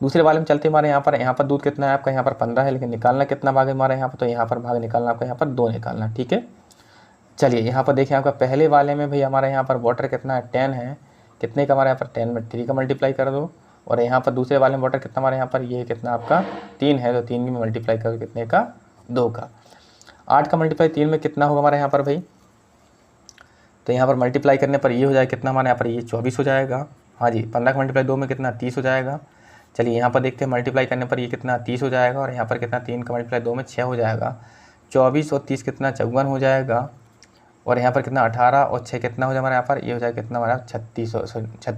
दूसरे वाले में चलते हमारे यहाँ पर दूध कितना है आपका यहाँ पर 15 है, लेकिन निकालना कितना भाग है हमारे यहाँ पर, तो यहाँ पर भाग निकालना आपका यहाँ पर 2 निकालना, ठीक है। चलिए यहाँ पर देखिए आपका पहले वाले में भाई हमारे यहाँ पर वाटर कितना है 10 है, कितने का हमारे यहाँ पर 10 में 3 का मल्टीप्लाई कर दो, और यहाँ पर दूसरे वाले में वाटर कितना हमारे यहाँ पर ये कितना आपका 3 है, तो 3 में मल्टीप्लाई करो कितने का 2 का। 8 का मल्टीप्लाई 3 में कितना होगा हमारे यहाँ पर भाई, तो यहाँ पर मल्टीप्लाई करने पर ये हो जाएगा कितना हमारे यहाँ पर ये 24 हो जाएगा। हाँ जी 15 का मल्टीप्लाई 2 में कितना 30 हो जाएगा। चलिए यहाँ पर देखते हैं मल्टीप्लाई करने पर ये कितना 30 हो जाएगा, और यहाँ पर कितना 3 का मल्टीप्लाई 2 में 6 हो जाएगा, 24 और 30 कितना 54 हो जाएगा, और यहाँ पर कितना 18 और 6 कितना हो जाएगा हमारे यहाँ पर, ये हो जाएगा कितना हमारा 36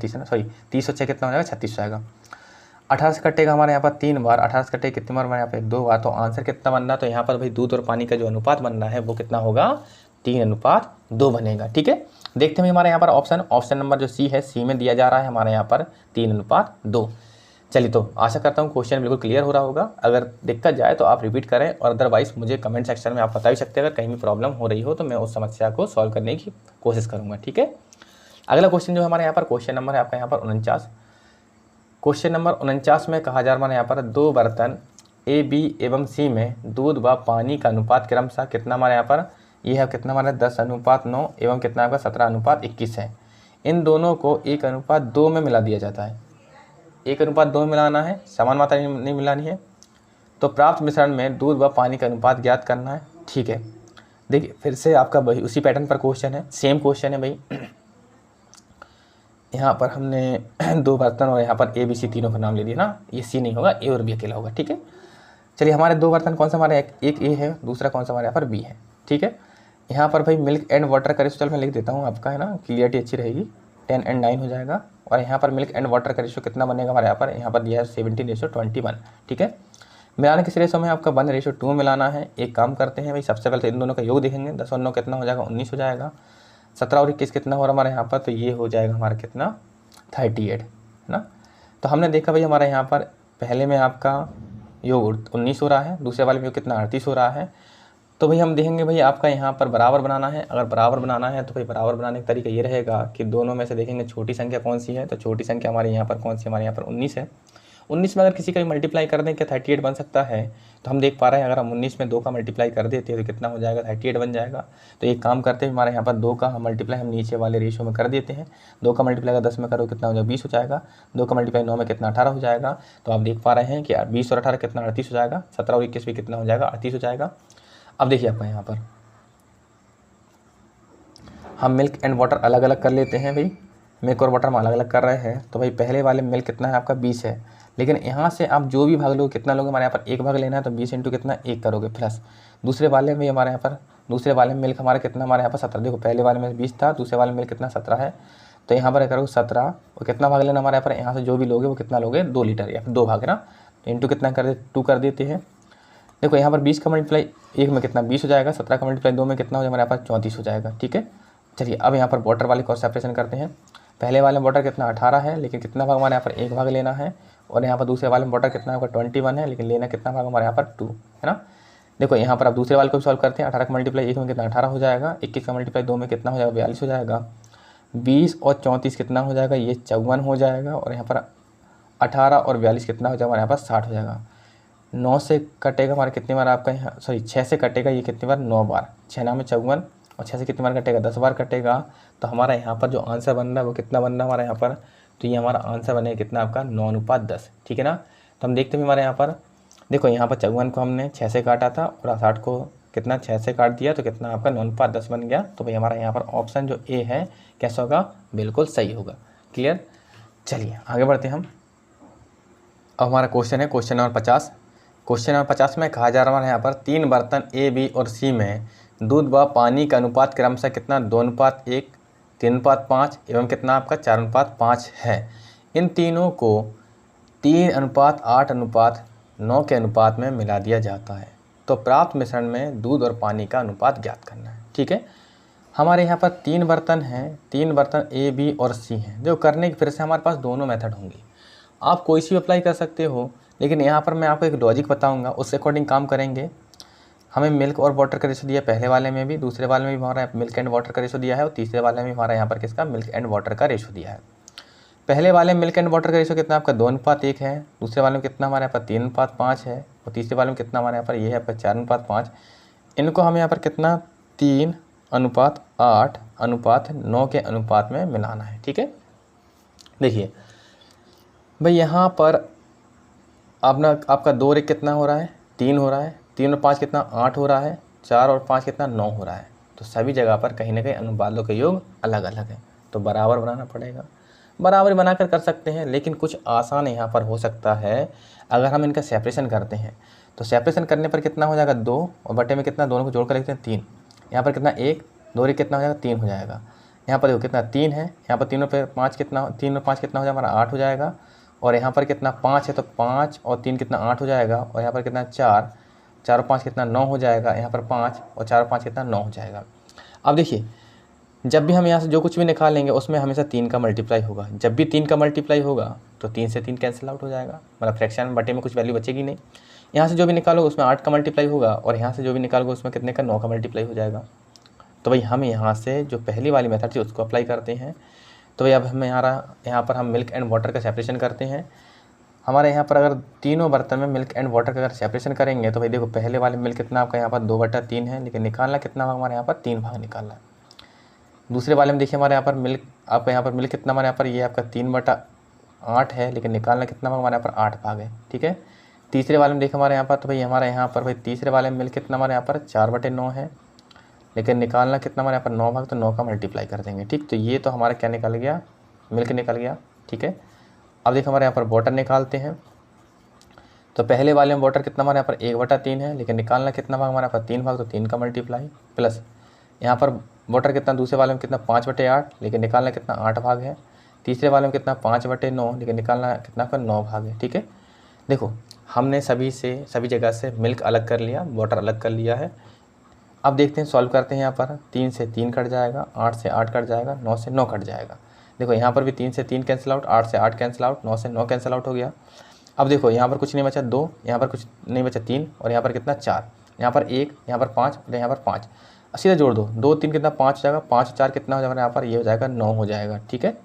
है ना, सॉरी 30 और 6 कितना हो जाएगा 36 हो जाएगा। 18 से कटेगा हमारे यहाँ पर 3 बार, 18 से कटेगा कितनी बार हमारे यहाँ पे 2 बार, तो आंसर कितना बन रहा है, तो यहाँ पर भाई दूध और पानी का जो अनुपात बन रहा है वो कितना होगा 3:2 बनेगा, ठीक है। देखते हैं हमारे यहाँ पर ऑप्शन नंबर जो सी है, सी में दिया जा रहा है हमारे यहाँ पर 3:2। चलिए तो आशा करता हूँ क्वेश्चन बिल्कुल क्लियर हो रहा होगा। अगर दिक्कत जाए तो आप रिपीट करें, और अदरवाइज़ मुझे कमेंट सेक्शन में आप बता भी सकते हैं। अगर कहीं भी प्रॉब्लम हो रही हो तो मैं उस समस्या को सॉल्व करने की कोशिश करूँगा, ठीक है। अगला क्वेश्चन जो हमारे यहाँ पर क्वेश्चन नंबर है आपका यहाँ पर 49। क्वेश्चन नंबर 49 में कहा जा रहा है यहाँ पर दो बर्तन ए, बी एवं सी में दूध व पानी का अनुपात क्रमशः कितना हमारे यहाँ पर ये है कितना हमारा 10:9 एवं कितना आपका 17:21 है। इन दोनों को 1:2 में मिला दिया जाता है। 1:2 में मिलाना है, समान मात्रा नहीं मिलानी है। तो प्राप्त मिश्रण में दूध व पानी का अनुपात ज्ञात करना है। ठीक है, देखिए फिर से आपका वही उसी पैटर्न पर क्वेश्चन है, सेम क्वेश्चन है भाई। यहाँ पर हमने दो बर्तन और यहाँ पर ए बी सी तीनों का नाम ले दिया ना, ये सी नहीं होगा, ए और बी अकेला होगा। ठीक है, चलिए हमारे दो बर्तन कौन सा हमारे एक ए है, दूसरा कौन सा हमारे यहाँ पर बी है। ठीक है, यहाँ पर भाई मिल्क एंड वाटर का रेशो चल मैं लिख देता हूँ आपका, है ना, क्लियरिटी अच्छी रहेगी। 10 और 9 हो जाएगा। और यहाँ पर मिल्क एंड वाटर का रेशो कितना बनेगा हमारे यहाँ पर दिया है 17:21। ठीक है, मिलाने किस रेशो में आपका 1:2 मिलाना है। एक काम करते हैं भाई, सबसे पहले तो इन दोनों का योग देखेंगे। 10 और 9 कितना हो जाएगा, 19 हो जाएगा। 17 और 21 कितना हो रहा है हमारे यहाँ पर, तो ये हो जाएगा हमारा कितना 38, है ना। तो हमने देखा भाई हमारे यहाँ पर पहले में आपका योग 19 हो रहा है, दूसरे वाले में योग कितना 38 हो रहा है। तो भाई हम देखेंगे भाई आपका यहाँ पर बराबर बनाना है। अगर बराबर बनाना है तो भाई बराबर बनाने का तरीका ये रहेगा कि दोनों में से देखेंगे छोटी संख्या कौन सी है। तो छोटी संख्या हमारे यहाँ पर कौन सी, हमारे यहाँ पर 19 है। 19 में अगर किसी का भी मल्टीप्लाई कर दें क्या 38 बन सकता है। तो हम देख पा रहे हैं अगर हम 19 में 2 का मल्टीप्लाई कर देते हैं तो कितना हो जाएगा, 38 बन जाएगा। तो एक काम करते हैं, हमारे यहाँ पर 2 का मल्टीप्लाई हम नीचे वाले रेशियो में कर देते हैं। 2 का मल्टीप्लाई अगर 10 में करो कितना हो जाएगा, 20 हो जाएगा। 2 का मल्टीप्लाई 9 में कितना 18 हो जाएगा। तो आप देख पा रहे हैं कि 20 और 18 कितना 38 हो जाएगा। 17 और 21 भी कितना हो जाएगा, 38 हो जाएगा। अब देखिए आपका यहाँ पर हम मिल्क एंड वाटर अलग अलग कर लेते हैं भाई। मिल्क और वाटर हम अलग अलग कर रहे हैं। तो भाई पहले वाले मिल्क कितना है आपका 20 है, लेकिन यहाँ से आप जो भी भाग लोगे कितना लोगे, हमारे यहाँ पर एक भाग लेना है तो 20 इंटू कितना 1 करोगे प्लस दूसरे वाले में हमारे यहाँ पर दूसरे वाले में मिल्क हमारा कितना हमारे यहाँ पर 17। देखो पहले वाले में 20 था, दूसरे वाले में मिल्क कितना 17 है। तो यहाँ पर करोगे 17 और कितना भाग लेना हमारे यहाँ पर, यहाँ से जो भी लोगे वो कितना लोगे 2 लीटर या फिर 2 भाग है ना। तो इंटू कितना कर 2 कर देते हैं। देखो यहाँ पर 20 का मल्टीप्लाई 1 में कितना 20 हो जाएगा। 17 का मल्टीप्लाई 2 में कितना हो जाएगा हमारे यहाँ पर 34 हो जाएगा। ठीक है, चलिए अब यहाँ पर वाटर वाले को सेपरेशन करते हैं। पहले वाले में वाटर कितना 18 है, लेकिन कितना भाग हमारे यहाँ पर 1 भाग लेना है। और यहाँ पर दूसरे वाले में वाटर कितना होगा 21 है, लेकिन लेना कितना भाग हमारे यहाँ पर 2 है ना। देखो यहाँ पर आप दूसरे वाले को भी सॉल्व करते हैं। 18 का मल्टीप्लाई 1 में कितना 18 हो जाएगा। 21 का मल्टीप्लाई 2 में कितना हो जाएगा 42 हो जाएगा। 20 और 34 कितना हो जाएगा, ये 54 हो जाएगा। और यहाँ पर 18 और 42 कितना हो जाएगा हमारे यहाँ पर 60 हो जाएगा। 9 से कटेगा हमारे कितनी बार आपका यहाँ, सॉरी 6 से कटेगा ये कितनी बार 9 बार। 6 9 में 54 और 6 से कितनी बार कटेगा 10 बार कटेगा। तो हमारा यहाँ पर जो आंसर बन रहा है वो कितना बन रहा है हमारे यहाँ पर, तो ये हमारा आंसर बनेगा कितना आपका 9:10। ठीक है ना। तो हम देखते हैं हमारे यहाँ पर देखो यहाँ पर 54 को हमने 6 से काटा था और 60 को कितना 6 से काट दिया, तो कितना आपका 9:10 बन गया। तो भाई हमारा यहाँ पर ऑप्शन जो ए है कैसा होगा, बिल्कुल सही होगा। क्लियर, चलिए आगे बढ़ते हैं हम। अब हमारा क्वेश्चन है क्वेश्चन नंबर 50। क्वेश्चन नंबर 50 में कहा जा रहा है यहाँ पर 3 बर्तन ए, बी और सी में दूध व पानी का अनुपात क्रमशः कितना 2:1, 3:5 एवं कितना आपका 4:5 है। इन तीनों को 3:8:9 के अनुपात में मिला दिया जाता है। तो प्राप्त मिश्रण में दूध और पानी का अनुपात ज्ञात करना है। ठीक है, हमारे यहाँ पर 3 बर्तन हैं, 3 बर्तन ए, बी और सी हैं। जो करने की फिर से हमारे पास दोनों मेथड होंगी, आप कोई सी अप्लाई कर सकते हो, लेकिन यहाँ पर मैं आपको एक लॉजिक बताऊँगा, उसके अकॉर्डिंग काम करेंगे। हमें मिल्क और वाटर का रेशो दिया पहले वाले में भी, दूसरे वाले में भी हमारा मिल्क एंड वाटर का रेशो दिया है और तीसरे वाले में हमारा यहाँ पर किसका मिल्क एंड वाटर का रेशो दिया है। पहले वाले मिल्क एंड वाटर का रेशो कितना आपका 2:1 है, दूसरे वाले में कितना हमारे यहाँ पर 3:5 है और तीसरे वाले में कितना हमारे यहाँ पर ये है आपका 4:5। इनको हमें यहाँ पर कितना 3:8:9 के अनुपात में मिलाना है। ठीक है, देखिए भाई यहाँ पर आपका 2 और 1 कितना हो रहा है 3 हो रहा है, 3 और 5 कितना 8 हो रहा है, 4 और 5 कितना 9 हो रहा है। तो सभी जगह पर कहीं ना कहीं अनुपातों के योग अलग अलग है, तो बराबर बनाना पड़ेगा। बराबर बनाकर कर सकते हैं, लेकिन कुछ आसान यहाँ पर हो सकता है। अगर हम इनका सेपरेशन करते हैं तो सेपरेशन करने पर कितना हो जाएगा 2 और बटे में कितना, दोनों को जोड़कर लिखते हैं 3। यहाँ पर कितना 1 2 और कितना हो जाएगा 3 हो जाएगा। यहाँ पर देखो कितना 3 है, यहाँ पर 3 और 5 कितना, 3 और 5 कितना हो जाएगा हमारा 8 हो जाएगा। और यहाँ पर कितना 5 है, तो 5 और 3 कितना 8 हो जाएगा। और यहाँ पर कितना 4 4 और 5 कितना 9 हो जाएगा। यहाँ पर 5 और 4 और 5 कितना 9 हो जाएगा। अब देखिए जब भी हम यहाँ से जो कुछ भी निकालेंगे उसमें हमेशा 3 का मल्टीप्लाई होगा। जब भी 3 का मल्टीप्लाई होगा तो 3 से 3 कैंसिल आउट हो जाएगा, मतलब फ्रैक्शन में बटे में कुछ वैल्यू बचेगी नहीं। यहाँ से जो भी निकालोगे उसमें 8 का मल्टीप्लाई होगा और यहाँ से जो भी निकालोगे उसमें कितने का 9 का मल्टीप्लाई हो जाएगा। तो भाई हम यहाँ से जो पहली वाली मेथड थी उसको अप्लाई करते हैं। तो भाई अब हम यहाँ पर हम मिल्क एंड वाटर का सेपरेशन करते हैं। हमारे यहाँ पर अगर तीनों बर्तन में मिल्क एंड वाटर का अगर सेपरेशन करेंगे तो भाई देखो पहले वाले में मिल्क कितना आपका यहाँ पर 2/3 है, लेकिन निकालना कितना भाग हमारे यहाँ पर 3 भाग निकालना है। दूसरे वाले में देखिए हमारे यहाँ पर मिल्क आपका यहाँ पर मिल्क कितना हमारे यहाँ पर ये आपका 3/8 है, लेकिन निकालना कितना भाग हमारे यहाँ पर 8 भाग है। ठीक है। तीसरे वाले में देखिए हमारे यहाँ पर तो भाई हमारे यहाँ पर भाई तीसरे वाले में मिल्क कितना हमारे यहाँ पर 4/9 है, लेकिन निकालना कितना हमारे यहाँ पर 9 भाग, तो 9 का मल्टीप्लाई कर देंगे। ठीक, तो ये तो हमारा क्या निकल गया, मिल्क निकल गया। ठीक है। अब देखो हमारे यहाँ पर वाटर निकालते हैं, तो पहले वाले में वाटर कितना हमारे यहाँ पर 1/3 है, लेकिन निकालना कितना भाग हमारे यहाँ पर 3 भाग, तो 3 का मल्टीप्लाई प्लस यहाँ पर वाटर कितना दूसरे वाले में कितना 5/8, लेकिन निकालना कितना 8 भाग है। तीसरे वाले में कितना 5/9, लेकिन निकालना कितना पर 9 भाग है। ठीक है। देखो हमने सभी जगह से मिल्क अलग कर लिया, वाटर अलग कर लिया है। अब देखते हैं सॉल्व करते हैं। यहाँ पर 3 से 3 कट जाएगा, 8 से 8 कट जाएगा, 9 से 9 कट जाएगा। देखो यहाँ पर भी 3 से 3 कैंसिल आउट, 8 से 8 कैंसिल आउट, 9 से 9 कैंसिल आउट हो गया। अब देखो यहाँ पर कुछ नहीं बचा 2, यहाँ पर कुछ नहीं बचा 3, और यहाँ पर कितना 4, यहाँ पर 1, यहाँ पर 5 और यहाँ पर 5। सीधा जोड़ दो, 2 3 कितना 5 हो जाएगा, 5 4 कितना हो जाएगा यहाँ पर, ये हो जाएगा 9 हो जाएगा। ठीक है।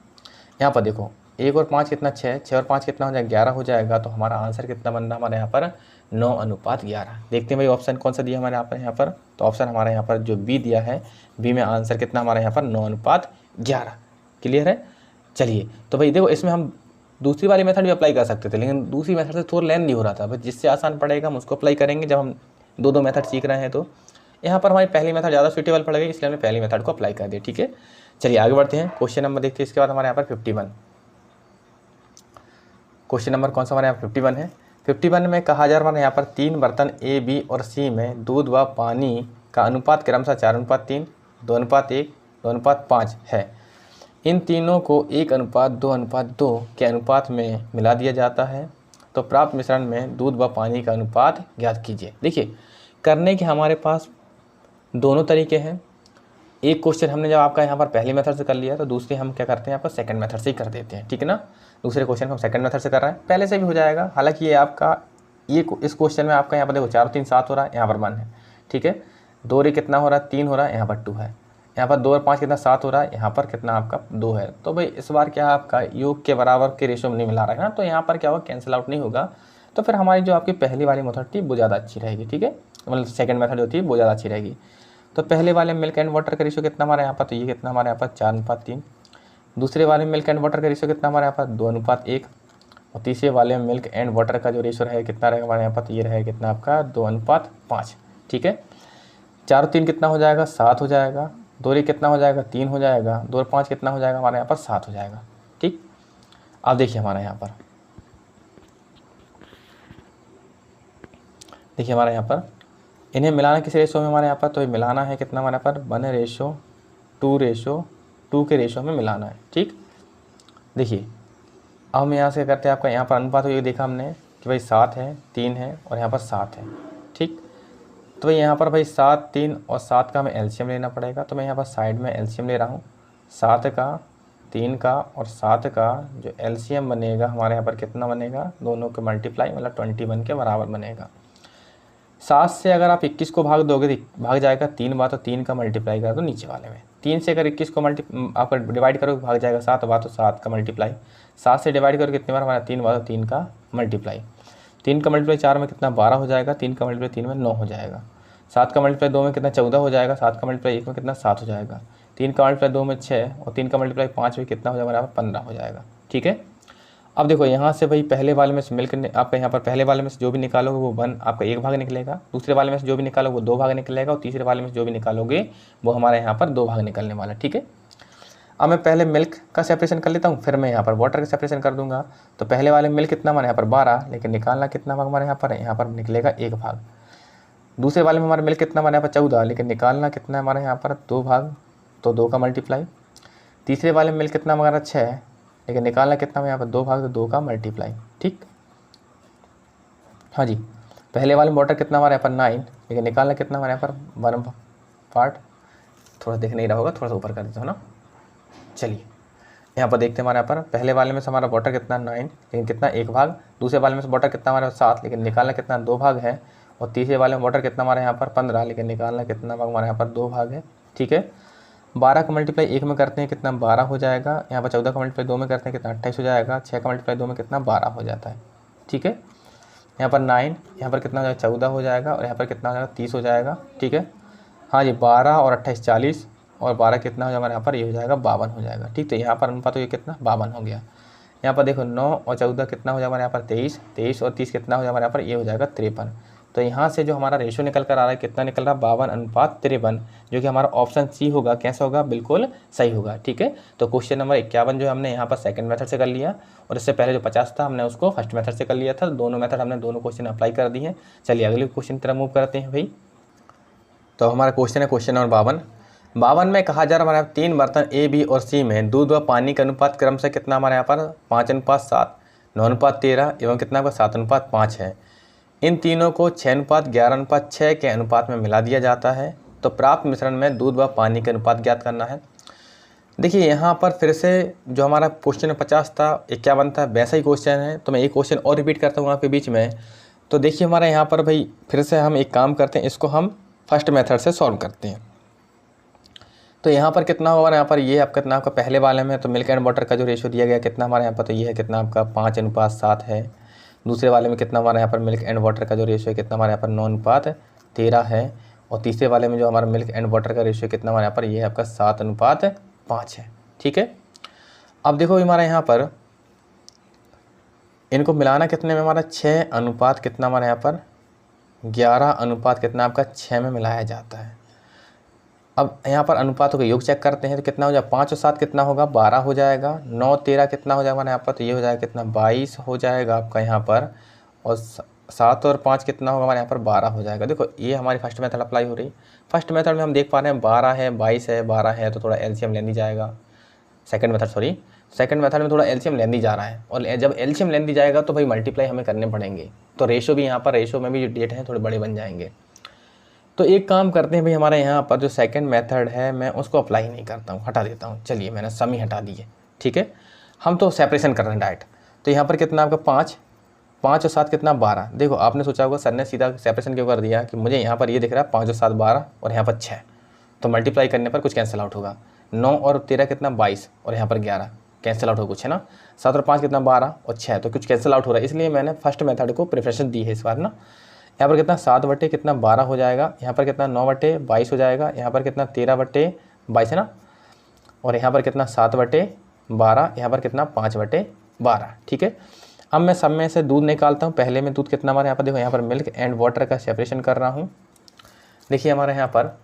यहाँ पर देखो 1 और 5 कितना 6, 6 और 5 कितना हो जाएगा 11 हो जाएगा। तो हमारा आंसर कितना बन रहा हमारे यहाँ पर 9:11। देखते हैं भाई ऑप्शन कौन सा दिया हमारे यहाँ पर, तो ऑप्शन हमारे यहाँ पर जो बी दिया है, बी में आंसर कितना हमारे यहाँ पर 9:11। क्लियर है। चलिए तो भाई देखो इसमें हम दूसरी वाली मेथड भी अप्लाई कर सकते थे, लेकिन दूसरी मेथड से थोड़ा लेंथ नहीं हो रहा था। बस जिससे आसान पड़ेगा हम उसको अप्लाई करेंगे जब हम दो मेथड सीख रहे हैं। तो यहाँ पर हमारी पहली मेथड ज़्यादा सूटेबल पड़ गई, इसलिए हमने पहली मेथड को अप्लाई कर दिया। ठीक है। चलिए आगे बढ़ते हैं। क्वेश्चन नंबर देखते हैं इसके बाद हमारे यहाँ पर 51। क्वेश्चन नंबर कौन सा हमारे यहाँ 51 है। 51 में कहा जा रहा है यहाँ पर 3 बर्तन ए, बी और सी में दूध व पानी का अनुपात क्रमशः 4:3, 2:1, 2:5 है। इन तीनों को 1:2:2 के अनुपात में मिला दिया जाता है, तो प्राप्त मिश्रण में दूध व पानी का अनुपात ज्ञात कीजिए। देखिए करने के हमारे पास दोनों तरीके हैं। एक क्वेश्चन हमने जब आपका यहाँ पर पहली मेथड से कर लिया, तो दूसरे हम क्या करते हैं यहाँ पर सेकंड मेथड से ही कर देते हैं। ठीक है ना। दूसरे क्वेश्चन हम सेकंड मेथड से कर रहे हैं, पहले से भी हो जाएगा। हालांकि ये आपका इस क्वेश्चन में आपका यहाँ पर देखो 4 और 3 7 हो रहा है, यहाँ पर 1 है। ठीक है। 2 और 1 कितना हो रहा है 3 हो रहा है, यहाँ पर 2 है। यहाँ पर 2 और 5 कितना 7 हो रहा है, यहाँ पर कितना आपका 2 है। तो भाई इस बार क्या आपका योग के बराबर के रेशियो में नहीं मिला रहा है ना, तो यहाँ पर क्या होगा कैंसिल आउट नहीं होगा। तो फिर हमारी जो आपकी पहली वाली मेथड थी वो ज़्यादा अच्छी रहेगी। ठीक है। मतलब सेकंड मेथड जो थी वो ज़्यादा अच्छी रहेगी। तो पहले वाले मिल्क एंड वाटर का रेशियो कितना हमारे यहाँ पर, तो ये कितना हमारे यहाँ पर 4:3। दूसरे वाले मिल्क एंड वाटर का रेशियो कितना हमारे यहाँ पर 2:1। और तीसरे वाले मिल्क एंड वाटर का जो रेशियो रहेगा कितना रहेगा हमारे यहाँ पर, तो ये रहेगा कितना आपका 2:5। ठीक है। 4 और 3 कितना हो जाएगा 7 हो जाएगा। 2 और 1 कितना हो जाएगा 3 हो जाएगा। 2 और 5 कितना हो जाएगा हमारे यहाँ पर 7 हो जाएगा। ठीक। अब देखिए हमारे यहाँ पर, देखिए हमारे यहाँ पर इन्हें मिलाना किस रेशो में हमारे यहाँ पर, तो ये मिलाना है कितना हमारे यहाँ पर 1:2 के रेशो में मिलाना है। ठीक। देखिए अब हम यहाँ से करते हैं आपका यहाँ पर अनुपात हो, ये देखा हमने कि भाई 7 है 3 है और यहाँ पर 7 है। ठीक। तो भाई यहाँ पर भाई 7 3 और 7 का हमें एलसीएम लेना पड़ेगा, तो मैं यहाँ पर साइड में एलसीएम ले रहा हूँ। 7 का 3 का और 7 का जो एलसीएम बनेगा हमारे यहाँ पर कितना बनेगा, दोनों के मल्टीप्लाई मतलब 21 के बराबर बनेगा। 7 से अगर आप 21 को भाग दोगे तो भाग जाएगा 3 बार, तो 3 का मल्टीप्लाई कर दो नीचे वाले में। 3 से अगर 21 को आप डिवाइड करोगे भाग जाएगा 7 बार, तो 7 का मल्टीप्लाई। 7 से डिवाइड करोगे कितने बार हमारा 3 बार, तो 3 का मल्टीप्लाई। 3 का मल्टीप्लाई 4 में कितना 12 हो जाएगा। 3 का मल्टीप्लाई 3 में 9 हो जाएगा। 7 का मल्टीप्लाई 2 में कितना 14 हो जाएगा। 7 का मल्टीप्लाई 1 में कितना 7 हो जाएगा। 3 का मल्टीप्लाई 2 में 6 और 3 का मल्टीप्लाई 5 में कितना हो जाएगा 15 हो जाएगा। ठीक है। अब देखो यहाँ से भाई पहले वाले में से मिलकर आपका यहाँ पर पहले वाले में से जो भी निकालोगे वो 1 आपका 1 भाग निकलेगा। दूसरे वाले में से जो भी निकालोगे वो 2 भाग निकलेगा। और तीसरे वाले में से जो भी निकालोगे वो हमारे यहाँ पर 2 भाग निकलने वाला। ठीक है। अब मैं पहले मिल्क का सेपरेशन कर लेता हूँ, फिर मैं यहाँ पर वाटर का सेपरेशन कर दूंगा। तो पहले वाले मिल्क कितना हमारे यहाँ पर 12, लेकिन निकालना कितना भाग हमारे यहाँ पर निकलेगा 1 भाग। दूसरे वाले में हमारा मिल्क कितना हमारे यहाँ पर 14, लेकिन निकालना कितना हमारे यहाँ पर 2 भाग, तो 2 का मल्टीप्लाई। तीसरे वाले में मिल्क कितना हमारा 6 है, लेकिन निकालना कितना यहाँ पर 2 भाग, तो 2 का मल्टीप्लाई। ठीक। हाँ जी। पहले वाले में वाटर कितना हमारे यहाँ पर 9, लेकिन निकालना कितना हमारे यहाँ पर 1 पार्ट। थोड़ा देख नहीं रहा होगा, थोड़ा सा ऊपर कर देता हूँ ना। चलिए यहाँ पर देखते हैं हमारे यहाँ पर पहले वाले में से हमारा वाटर कितना 9, लेकिन कितना 1 भाग। दूसरे वाले में से वाटर कितना हमारे 7, लेकिन निकालना कितना 2 भाग है। और तीसरे वाले में वाटर कितना हमारे यहाँ पर 15, लेकिन निकालना कितना भाग हमारे यहाँ पर 2 भाग है। ठीक है। 12 का मल्टीप्लाई 1 में करते हैं कितना 12 हो जाएगा। यहाँ पर 14 का मल्टीप्लाई 2 में करते हैं कितना 28 हो जाएगा। 6 का मल्टीप्लाई 2 में कितना 12 हो जाता है। ठीक है। यहाँ पर 9, यहाँ पर कितना हो जाएगा 14 हो जाएगा, और यहाँ पर कितना हो जाएगा 30 हो जाएगा, ठीक है। हाँ जी, 12 और 28 40, और 12 कितना हो जाएगा यहाँ पर, ये हो जाएगा 52 हो जाएगा, ठीक। तो यहाँ पर अनुपात तो ये कितना 52 हो गया। यहाँ पर देखो 9 और 14 कितना हो जाएगा यहाँ पर 23, 23 और 30 कितना हो जाएगा यहाँ पर, ये हो जाएगा 53। तो यहाँ से जो हमारा रेशो निकल कर आ रहा है कितना निकल रहा है 52:53, जो कि हमारा ऑप्शन सी होगा। कैसा होगा, बिल्कुल सही होगा, ठीक है। तो क्वेश्चन नंबर 51 जो हमने यहाँ पर सेकंड मेथड से कर लिया, और इससे पहले जो 50 था हमने उसको फर्स्ट मेथड से कर लिया था। दोनों मेथड हमने दोनों क्वेश्चन अप्लाई कर दिए हैं। चलिए अगले क्वेश्चन की तरफ मूव करते हैं भाई। तो हमारा क्वेश्चन है क्वेश्चन नंबर 52 में कहा जा रहा है हमारे 3 बर्तन ए, बी और सी में दूध व पानी का अनुपात क्रम से कितना हमारे यहाँ पर 5:7, 9:13 एवं कितना होगा 7:5 है। इन तीनों को 6:11:6 के अनुपात में मिला दिया जाता है। तो प्राप्त मिश्रण में दूध व पानी के अनुपात ज्ञात करना है। देखिए यहाँ पर फिर से जो हमारा क्वेश्चन 50 था 51 था वैसा ही क्वेश्चन है। तो मैं एक क्वेश्चन और रिपीट करता हूँ आपके बीच में। तो देखिए हमारे यहाँ पर भाई फिर से हम एक काम करते हैं, इसको हम फर्स्ट मेथड से सॉल्व करते हैं। तो यहाँ पर कितना होगा यहाँ पर, ये आपका कितना आपका पहले वाले में तो मिल्क एंड वाटर का जो रेशो दिया गया कितना हमारे यहाँ पर, तो ये है कितना आपका 5:7 है। दूसरे वाले में कितना हमारे यहाँ पर मिल्क एंड वाटर का जो रेशो है कितना हमारे यहाँ पर 9:13 है। और तीसरे वाले में जो हमारा मिल्क एंड वाटर का रेशो कितना हमारे यहाँ पर, ये है आपका 7:5 है, ठीक है। अब देखो हमारे यहाँ पर इनको मिलाना कितने में हमारा 6 अनुपात कितना हमारे यहाँ पर 11 अनुपात कितना आपका 6 में मिलाया जाता है। अब यहाँ पर अनुपातों का योग चेक करते हैं तो कितना हो जाएगा 5 और 7 कितना होगा 12 हो जाएगा। 9 13 कितना हो जाएगा यहाँ पर, तो ये हो जाएगा कितना 22 हो जाएगा आपका यहाँ पर। और 7 और 5 कितना होगा हमारे यहाँ पर 12 हो जाएगा। देखो ये हमारी फर्स्ट मेथड अप्लाई हो रही। फर्स्ट मेथड में हम देख पा रहे हैं 12 है 22 है 12 है, तो थोड़ा एलसीएम लेनी जाएगा। सेकंड मेथड में थोड़ा एलसीएम लेनी जा रहा है, और जब एलसीएम लेनी जाएगा तो भाई मल्टीप्लाई हमें करने पड़ेंगे। तो रेशो भी यहाँ पर रेशो में भी जो डेट है थोड़े बड़े बन जाएंगे। तो एक काम करते हैं भाई, हमारे यहाँ पर जो सेकंड मेथड है मैं उसको अप्लाई नहीं करता हूँ, हटा देता हूँ। चलिए मैंने सम ही हटा दिए, ठीक है। हम तो सेपरेशन कर रहे हैं डायरेक्ट। तो यहाँ पर कितना आपका 5 और 7 कितना 12। देखो आपने सोचा होगा सर ने सीधा सेपरेशन क्यों कर दिया, कि मुझे यहाँ पर ये दिख रहा है 5 और 7 12 और यहाँ पर 6, तो मल्टीप्लाई करने पर कुछ कैंसिल आउट होगा। 9 और 13 कितना 22 और यहाँ पर 11 कैंसिल आउट हो कुछ है ना। 7 और 5 कितना 12 और 6, तो कुछ कैंसिल आउट हो रहा है, इसलिए मैंने फर्स्ट मेथड को प्रेफरेंस दी है इस बार ना। यहाँ पर कितना 7 कितना 12 हो जाएगा, यहाँ पर कितना 9/22 हो जाएगा, यहाँ पर कितना 13/22 है ना, और यहाँ पर कितना 7/12, यहाँ पर कितना 5/12, ठीक है। अब मैं सब में से दूध निकालता हूँ। पहले में दूध कितना हमारे यहाँ पर, देखो यहाँ पर मिल्क एंड वाटर का सेपरेशन कर रहा हूँ। देखिए हमारे यहाँ पर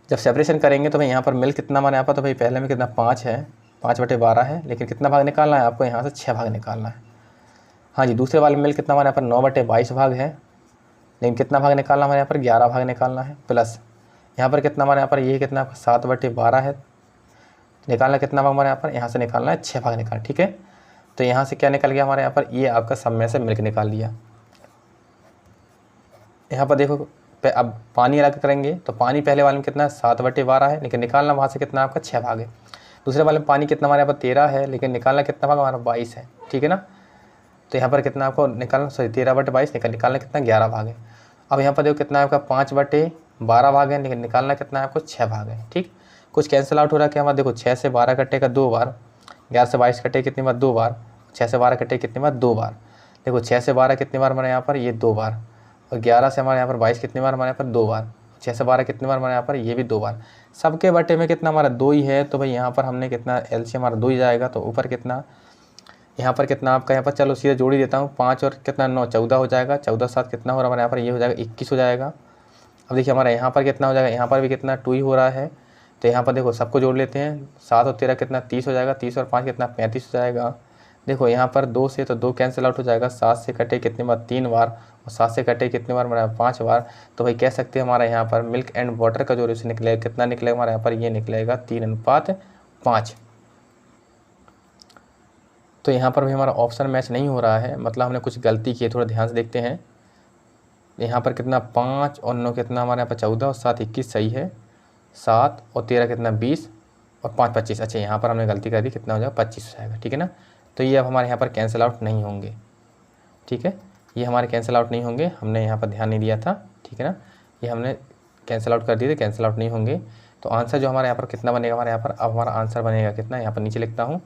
जब सेपरेशन करेंगे तो भाई यहाँ पर मिल्क कितना हमारे यहाँ पर, तो भाई पहले में कितना 5 है 5/12 है, लेकिन कितना भाग निकालना है आपको, यहाँ से 6 भाग निकालना है। हाँ जी, दूसरे वाले मिल्क कितना हमारे यहाँ पर 9/22 भाग है, लेकिन कितना भाग निकालना हमारे यहाँ पर 11 भाग निकालना है। प्लस यहाँ पर कितना हमारे यहाँ पर ये कितना 7/12 है, निकालना कितना भाग हमारे यहाँ पर, यहाँ से निकालना है 6 भाग निकाल, ठीक है। तो यहाँ से क्या निकल गया हमारे यहाँ पर, ये आपका सब में से मिल्क निकाल लिया। यहाँ पर देखो अब पानी अलग करेंगे तो पानी पहले वाले में कितना 7/12 है, लेकिन निकालना वहाँ से कितना आपका 6 भाग है। दूसरे वाले में पानी कितना हमारे यहाँ पर 13 है, लेकिन निकालना कितना भाग हमारा 22 है, ठीक है ना। तो यहाँ पर कितना आपको निकालना 13/22 निकालना कितना 11 भाग है। अब यहाँ पर देखो कितना आपका 5/12 भाग है, लेकिन निकालना कितना आपको 6 भाग है, ठीक। कुछ कैंसिल आउट हो रहा है क्या हमारा, देखो 6 से 12 कटेगा 2 बार, 11 से 22 कटे कितनी बार 2 बार, 6 से 12 कटे कितनी बार 2 बार। देखो 6 से 12 कितनी बार हमारे यहाँ पर, ये 2 बार, और 11 से हमारे यहाँ पर 22 कितनी बार हमारे यहाँ पर 2 बार, 6 से 12 कितनी बार हमारे यहाँ पर, ये भी 2 बार। सबके बटे में कितना हमारा 2 ही है, तो भाई यहाँ पर हमने कितना एलसीएम हमारा 2 ही जाएगा। तो ऊपर कितना यहाँ पर कितना आपका यहाँ पर, चलो सीधे जोड़ ही देता हूँ, 5 और कितना 9 14 हो जाएगा, 14 7 कितना हो रहा है हमारे यहाँ पर, ये हो जाएगा 21 हो जाएगा। अब देखिए हमारा यहाँ पर कितना हो जाएगा, यहाँ पर भी कितना 2 ही हो रहा है। तो यहाँ पर देखो सबको जोड़ लेते हैं, 7 और 13 कितना 30 हो जाएगा, 30 और 5 कितना 35 हो जाएगा। देखो यहाँ पर 2 से तो 2 कैंसिल आउट हो जाएगा, 7 से कटे कितनी बार 3 बार, और 7 से कटे कितनी बार हमारा 5 बार। तो भाई कह सकते हैं हमारा यहाँ पर मिल्क एंड वाटर का जो रेशो निकलेगा कितना निकलेगा हमारे यहाँ पर, ये निकलेगा 3:5। तो यहाँ पर भी हमारा ऑप्शन मैच नहीं हो रहा है, मतलब हमने कुछ गलती की है, थोड़ा ध्यान से देखते हैं। यहाँ पर कितना 5 और 9 कितना हमारे यहाँ पर 14 और 7 21 सही है, 7 और 13 कितना 20 और 5 25। अच्छा यहाँ पर हमने गलती कर दी, कितना हो जाएगा 25 हो जाएगा, ठीक है ना। तो ये अब हमारे यहाँ पर कैंसिल आउट नहीं होंगे, ठीक है। ये हमारे कैंसिल आउट नहीं होंगे, हमने यहाँ पर ध्यान नहीं दिया था, ठीक है ना। ये हमने कैंसिल आउट कर दिए थे, कैंसिल आउट नहीं होंगे। तो आंसर जो हमारे यहाँ पर कितना बनेगा हमारे यहाँ पर, अब हमारा आंसर बनेगा कितना, यहाँ पर नीचे लिखता हूँ,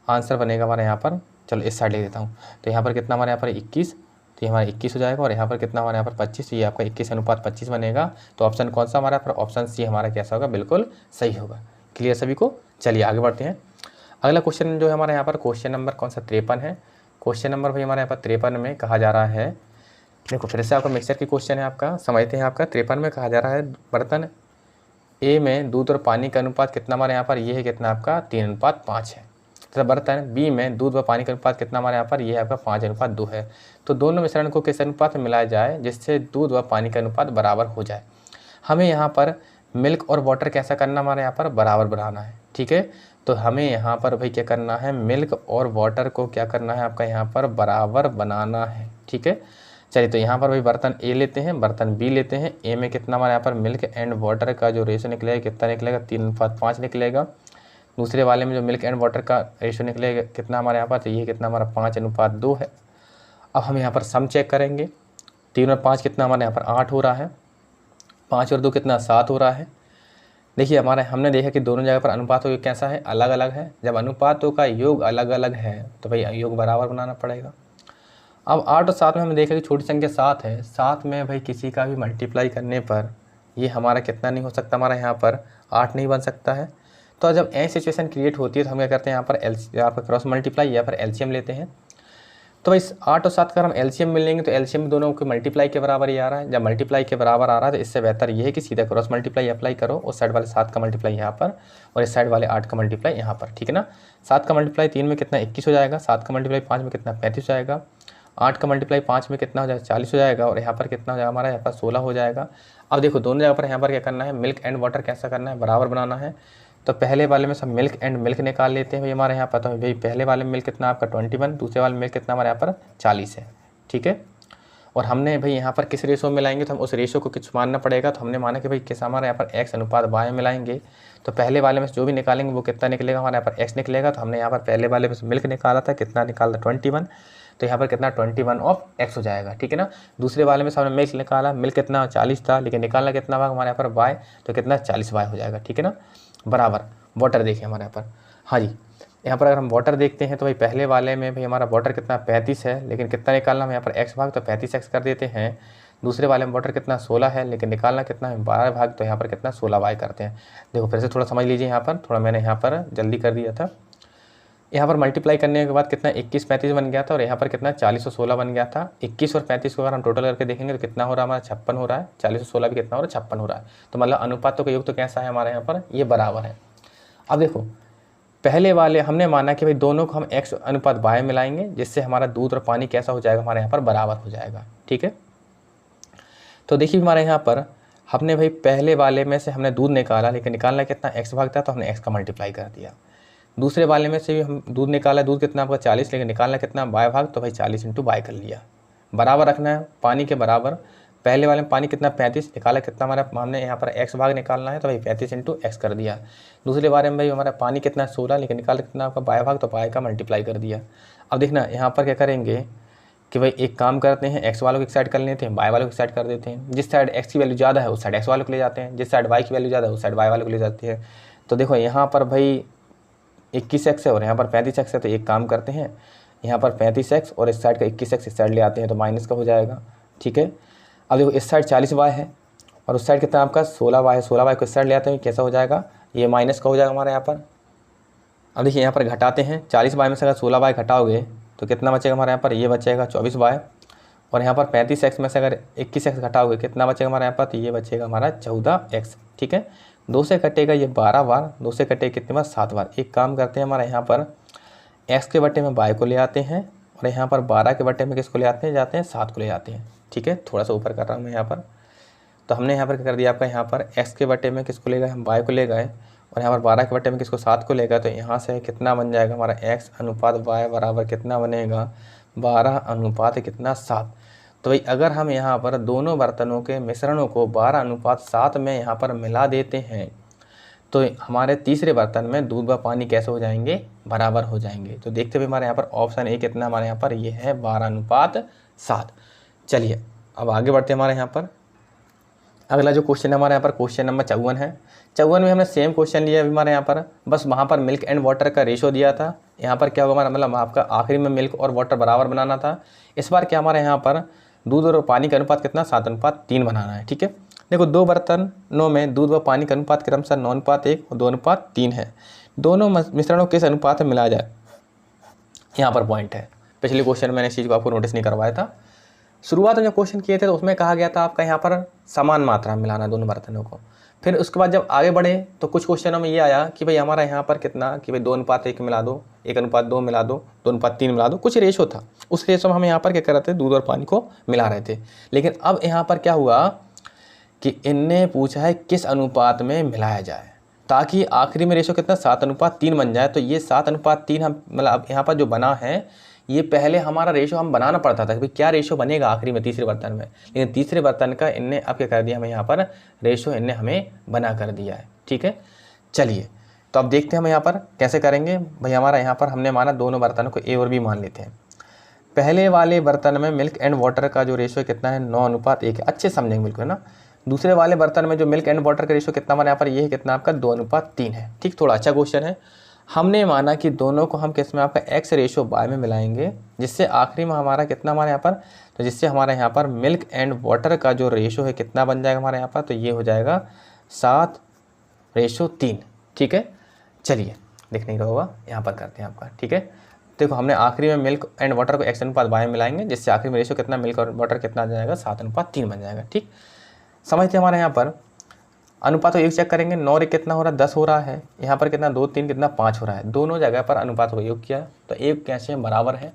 आंसर बनेगा हमारे यहाँ पर चलो इस साइड ले देता हूँ। तो यहाँ पर कितना हमारे यहाँ पर 21, तो ये हमारा 21 हो जाएगा। और यहाँ पर कितना हमारे यहाँ पर 25, तो ये आपका 21:25 बनेगा। तो ऑप्शन कौन सा हमारा पर, ऑप्शन सी हमारा कैसा होगा, बिल्कुल सही होगा। क्लियर सभी को। चलिए आगे बढ़ते हैं। अगला क्वेश्चन जो है हमारे यहाँ पर क्वेश्चन नंबर कौन सा 53 है। क्वेश्चन नंबर भाई हमारे यहाँ पर 53 में कहा जा रहा है, देखो फिर से आपका मिक्सचर की क्वेश्चन है आपका, समझते हैं। आपका 53 में कहा जा रहा है बर्तन ए में दूध और पानी का अनुपात कितना हमारे यहाँ पर, ये है कितना आपका 3:5 है। तथा बर्तन बी में दूध व पानी का अनुपात कितना हमारे यहाँ पर, ये है आपका 5:2 है। तो दोनों मिश्रण को किस अनुपात में मिलाया जाए जिससे दूध व पानी का अनुपात बराबर हो जाए। हमें यहाँ पर मिल्क और वाटर कैसा करना, हमारे यहाँ पर बराबर बनाना है। ठीक है, तो हमें यहाँ पर भाई क्या करना है, मिल्क और वाटर को क्या करना है आपका यहाँ पर बराबर बनाना है। ठीक है, चलिए तो यहाँ पर भाई बर्तन ए लेते हैं, बर्तन बी लेते हैं। ए में कितना हमारे यहाँ पर मिल्क एंड वाटर का जो रेशो निकलेगा कितना निकलेगा, 3:5 निकलेगा। दूसरे वाले में जो मिल्क एंड वाटर का रेशो निकलेगा कितना हमारे यहाँ पर, तो ये कितना हमारा 5:2 है। अब हम यहाँ पर सम चेक करेंगे, 3 और 5 कितना हमारे यहाँ पर 8 हो रहा है, 5 और 2 कितना 7 हो रहा है। देखिए हमारे हमने देखा कि दोनों जगह पर अनुपातों का कैसा है, अलग अलग है। जब अनुपातों का योग अलग अलग है तो भाई योग बराबर बनाना पड़ेगा। अब 8 और 7 में हमने देखा कि छोटी संख्या 7 है, 7 में भाई किसी का भी मल्टीप्लाई करने पर ये हमारा कितना नहीं हो सकता, हमारा यहाँ पर 8 नहीं बन सकता है। तो जब ऐसी सिचुएशन क्रिएट होती है तो हम क्या करते हैं, यहाँ पर क्रॉस मल्टीप्लाई या फिर एलसीएम लेते हैं। तो इस 8 और 7 का हम एलसीएम मिल लेंगे तो एलसीएम दोनों के मल्टीप्लाई के बराबर ही आ रहा है। जब मल्टीप्लाई के बराबर आ रहा है तो इससे बेहतर ये है कि सीधा क्रॉस मल्टीप्लाई अप्लाई करो, उस साइड वाले 7 का मल्टीप्लाई यहाँ पर और इस साइड वाले 8 का मल्टीप्लाई यहाँ पर। ठीक है ना, 7 का मल्टीप्लाई 3 में कितना 21 हो जाएगा, 7 का मल्टीप्लाई 5 में कितना 35 हो जाएगा, 8 का मल्टीप्लाई 5 में कितना हो जाएगा 40 हो जाएगा और यहाँ पर कितना हो जाएगा हमारा यहाँ पर 16 हो जाएगा। अब देखो दोनों जगह पर यहाँ पर क्या करना है, मिल्क एंड वाटर कैसा करना है, बराबर बनाना है। तो पहले वाले में सब मिल्क एंड मिल्क निकाल लेते हैं भाई हमारे यहाँ पर। तो भाई पहले वाले में मिल्क कितना आपका 21, दूसरे वाले में मिल्क कितना हमारे यहाँ पर 40 है। ठीक है, और हमने भाई यहाँ पर किस रेशो में मिलाएंगे, तो हम उस रेशो को कुछ मानना पड़ेगा। तो हमने माना कि भाई किस हमारे यहाँ पर x/y मिलाएंगे। तो पहले वाले में जो भी निकालेंगे वो कितना निकलेगा, हमारे यहाँ पर x निकलेगा। तो हमने यहाँ पर पहले वाले में मिल्क निकाला था, कितना निकाला 21, तो यहाँ पर कितना 21 हो जाएगा। ठीक है ना, दूसरे वाले में हमने मिल्क निकाला, मिल्क कितना 40 था लेकिन निकालना कितना भाग हमारे यहाँ पर y, तो कितना 40y हो जाएगा। ठीक है ना, बराबर। वाटर देखिए हमारे यहाँ पर, हाँ जी, यहाँ पर अगर हम वाटर देखते हैं तो भाई पहले वाले में भाई हमारा वाटर कितना 35 है लेकिन कितना निकालना हम यहाँ पर x भाग, तो 35x कर देते हैं। दूसरे वाले में वाटर कितना 16 है लेकिन निकालना कितना है 12 भाग, तो यहाँ पर कितना 16y करते हैं। देखो फिर से थोड़ा समझ लीजिए, यहाँ पर थोड़ा मैंने यहाँ पर जल्दी कर दिया था। यहाँ पर मल्टीप्लाई करने के बाद कितना 21 35 बन गया था और यहाँ पर कितना 40 और 16 बन गया था। 21 और 35 को अगर हम टोटल करके देखेंगे तो कितना हो रहा है हमारा 56 हो रहा है, 40 और 16 भी कितना हो रहा है 56 हो रहा है। तो मतलब अनुपातों का योग तो कैसा है हमारे यहाँ पर, ये बराबर है। अब देखो पहले वाले हमने माना कि भाई दोनों को हम x/y मिलाएंगे जिससे हमारा दूध और पानी कैसा हो जाएगा, हमारे यहाँ पर बराबर हो जाएगा। ठीक है, तो देखिए हमारे यहाँ पर हमने भाई पहले वाले में से हमने दूध निकाला लेकिन निकालना कितना x भाग था, तो हमने x का मल्टीप्लाई कर दिया। दूसरे वाले में से भी हम दूध निकाला, दूध कितना आपका 40 लेकिन निकालना कितना y भाग, तो भाई 40 × y कर लिया। बराबर रखना है पानी के बराबर। पहले वाले में पानी कितना 35, निकाला कितना हमारा, हमने यहाँ पर x भाग निकालना है तो भाई 35 × x कर दिया। दूसरे वाले में भाई हमारा पानी कितना 16 लेकिन निकाला कितना आपका y भाग, तो y का मल्टीप्लाई कर दिया। अब देखना यहाँ पर क्या करेंगे कि भाई एक काम करते हैं, x वालों को एक साइड कर लेते हैं, y वालों को एक साइड कर देते हैं। जिस साइड x की वैल्यू ज़्यादा है उस साइड x वालों को ले जाते हैं, जिस साइड y की वैल्यू ज़्यादा है उस साइड y वालों को ले जाते हैं। तो देखो यहाँ पर भाई 21x है और यहाँ पर 35x है, तो एक काम करते हैं यहाँ पर 35x और इस साइड का 21x इस साइड ले आते हैं तो माइनस का हो जाएगा। ठीक है, अब देखो इस साइड 40y है और उस साइड कितना आपका 16y है, 16y को इस साइड ले आते हैं, कैसा हो जाएगा, ये माइनस का हो जाएगा हमारे यहाँ पर। अब देखिए यहाँ पर घटाते हैं, 40y में से अगर 16y घटाओगे तो कितना बचेगा हमारे यहाँ पर, ये बचेगा 24y। और यहाँ पर 35x में से अगर 21x घटाओगे कितना बचेगा हमारे यहाँ पर, तो ये बचेगा हमारा 14x। ठीक है, 2 से कटेगा ये 12 बार, 2 से कटेगा कितने बार 7 बार। एक काम करते हैं, हमारे यहाँ पर x के बट्टे में y को ले आते हैं और यहाँ पर 12 के बट्टे में किसको ले आते हैं, जाते हैं 7 को ले जाते हैं। ठीक है, थोड़ा सा ऊपर कर रहा हूँ मैं यहाँ पर। तो हमने यहाँ पर क्या कर दिया आपका, यहाँ पर x के बट्टे में किसको ले गए, हम y को ले गए और यहाँ पर 12 के बट्टे में किसको 7 को ले गए। तो यहाँ से कितना बन जाएगा हमारा x/y बराबर कितना बनेगा 12 कितना 7। तो भाई अगर हम यहाँ पर दोनों बर्तनों के मिश्रणों को 12:7 में यहाँ पर मिला देते हैं तो हमारे तीसरे बर्तन में दूध व पानी कैसे हो जाएंगे, बराबर हो जाएंगे। तो देखते हुए हमारे यहाँ पर ऑप्शन ए कितना हमारे यहाँ पर, ये है 12:7। चलिए अब आगे बढ़ते हैं हमारे यहाँ पर। अगला जो क्वेश्चन हमारे यहाँ पर क्वेश्चन नंबर 54 है। 54 में हमने सेम क्वेश्चन लिया अभी हमारे यहाँ पर, बस वहाँ पर मिल्क एंड वाटर का रेशो दिया था। यहाँ पर क्या होगा हमारा, मतलब आपका आखिरी में मिल्क और वाटर बराबर बनाना था। इस बार क्या हमारे यहाँ पर दूध और पानी का अनुपात कितना, 7:3 बनाना है। ठीक है, देखो दो बर्तनों में दूध व पानी का अनुपात क्रमशः 9:1 और 2:3 है। दोनों मिश्रणों किस अनुपात में मिलाया जाए, यहाँ पर पॉइंट है। पिछले क्वेश्चन में मैंने इस चीज़ को आपको नोटिस नहीं करवाया था। शुरुआत में जब क्वेश्चन किए थे तो उसमें कहा गया था आपका यहाँ पर समान मात्रा में मिलाना दोनों बर्तनों को। फिर उसके बाद जब आगे बढ़े तो कुछ क्वेश्चनों में ये आया कि भाई हमारा यहाँ पर कितना, कि भाई 2:1 मिला दो, 1:2 मिला दो, 2:3 मिला दो, कुछ रेशो था। उस रेशो में हम यहाँ पर क्या कर रहे थे, दूध और पानी को मिला रहे थे। लेकिन अब यहाँ पर क्या हुआ कि इनने पूछा है किस अनुपात में मिलाया जाए, ताकि आखिरी में रेशो कितना, 7:3 बन जाए। तो ये 7:3 हम मतलब यहाँ पर जो बना है, ये पहले हमारा रेशो हम बनाना पड़ता था कि भाई क्या रेशो बनेगा आखिरी में तीसरे बर्तन में, लेकिन तीसरे बर्तन का इनने अब क्या कर दिया, हमें यहाँ पर रेशो इनने हमें बना कर दिया है। ठीक है, चलिए तो अब देखते हैं हम यहाँ पर कैसे करेंगे। भाई हमारा यहाँ पर हमने माना दोनों बर्तनों को ए और बी मान लेते हैं। पहले वाले बर्तन में मिल्क एंड वाटर का जो रेशो कितना है, 9:1 है। अच्छे समझेंगे बिल्कुल ना। दूसरे वाले बर्तन में जो मिल्क एंड वाटर का रेशो कितना हमारे यहाँ पर, ये है कितना आपका, 2:3 है। ठीक, थोड़ा अच्छा क्वेश्चन है। हमने माना कि दोनों को हम किस में, आपका एक्स रेशो वाई में मिलाएंगे, जिससे आखिरी में हमारा कितना हमारे यहाँ पर, तो जिससे हमारे यहाँ पर मिल्क एंड वाटर का जो रेशो है कितना बन जाएगा हमारे यहाँ पर, तो ये हो जाएगा 7:3। ठीक है, चलिए देखने का होगा, यहाँ पर करते हैं आपका। ठीक है, देखो हमने आखिरी में मिल्क एंड वाटर को एक्स अनुपात वाई में मिलाएंगे, जिससे आखिरी में रेशो कितना, मिल्क और वाटर कितना आ जाएगा, 7:3 बन जाएगा। ठीक, समझते हमारे यहाँ पर अनुपात को एक चेक करेंगे, 9 और 1 कितना हो रहा है, 10 हो रहा है। यहाँ पर कितना, 2 3 कितना, 5 हो रहा है। दोनों जगह पर अनुपात को योग किया तो एक कैसे बराबर है,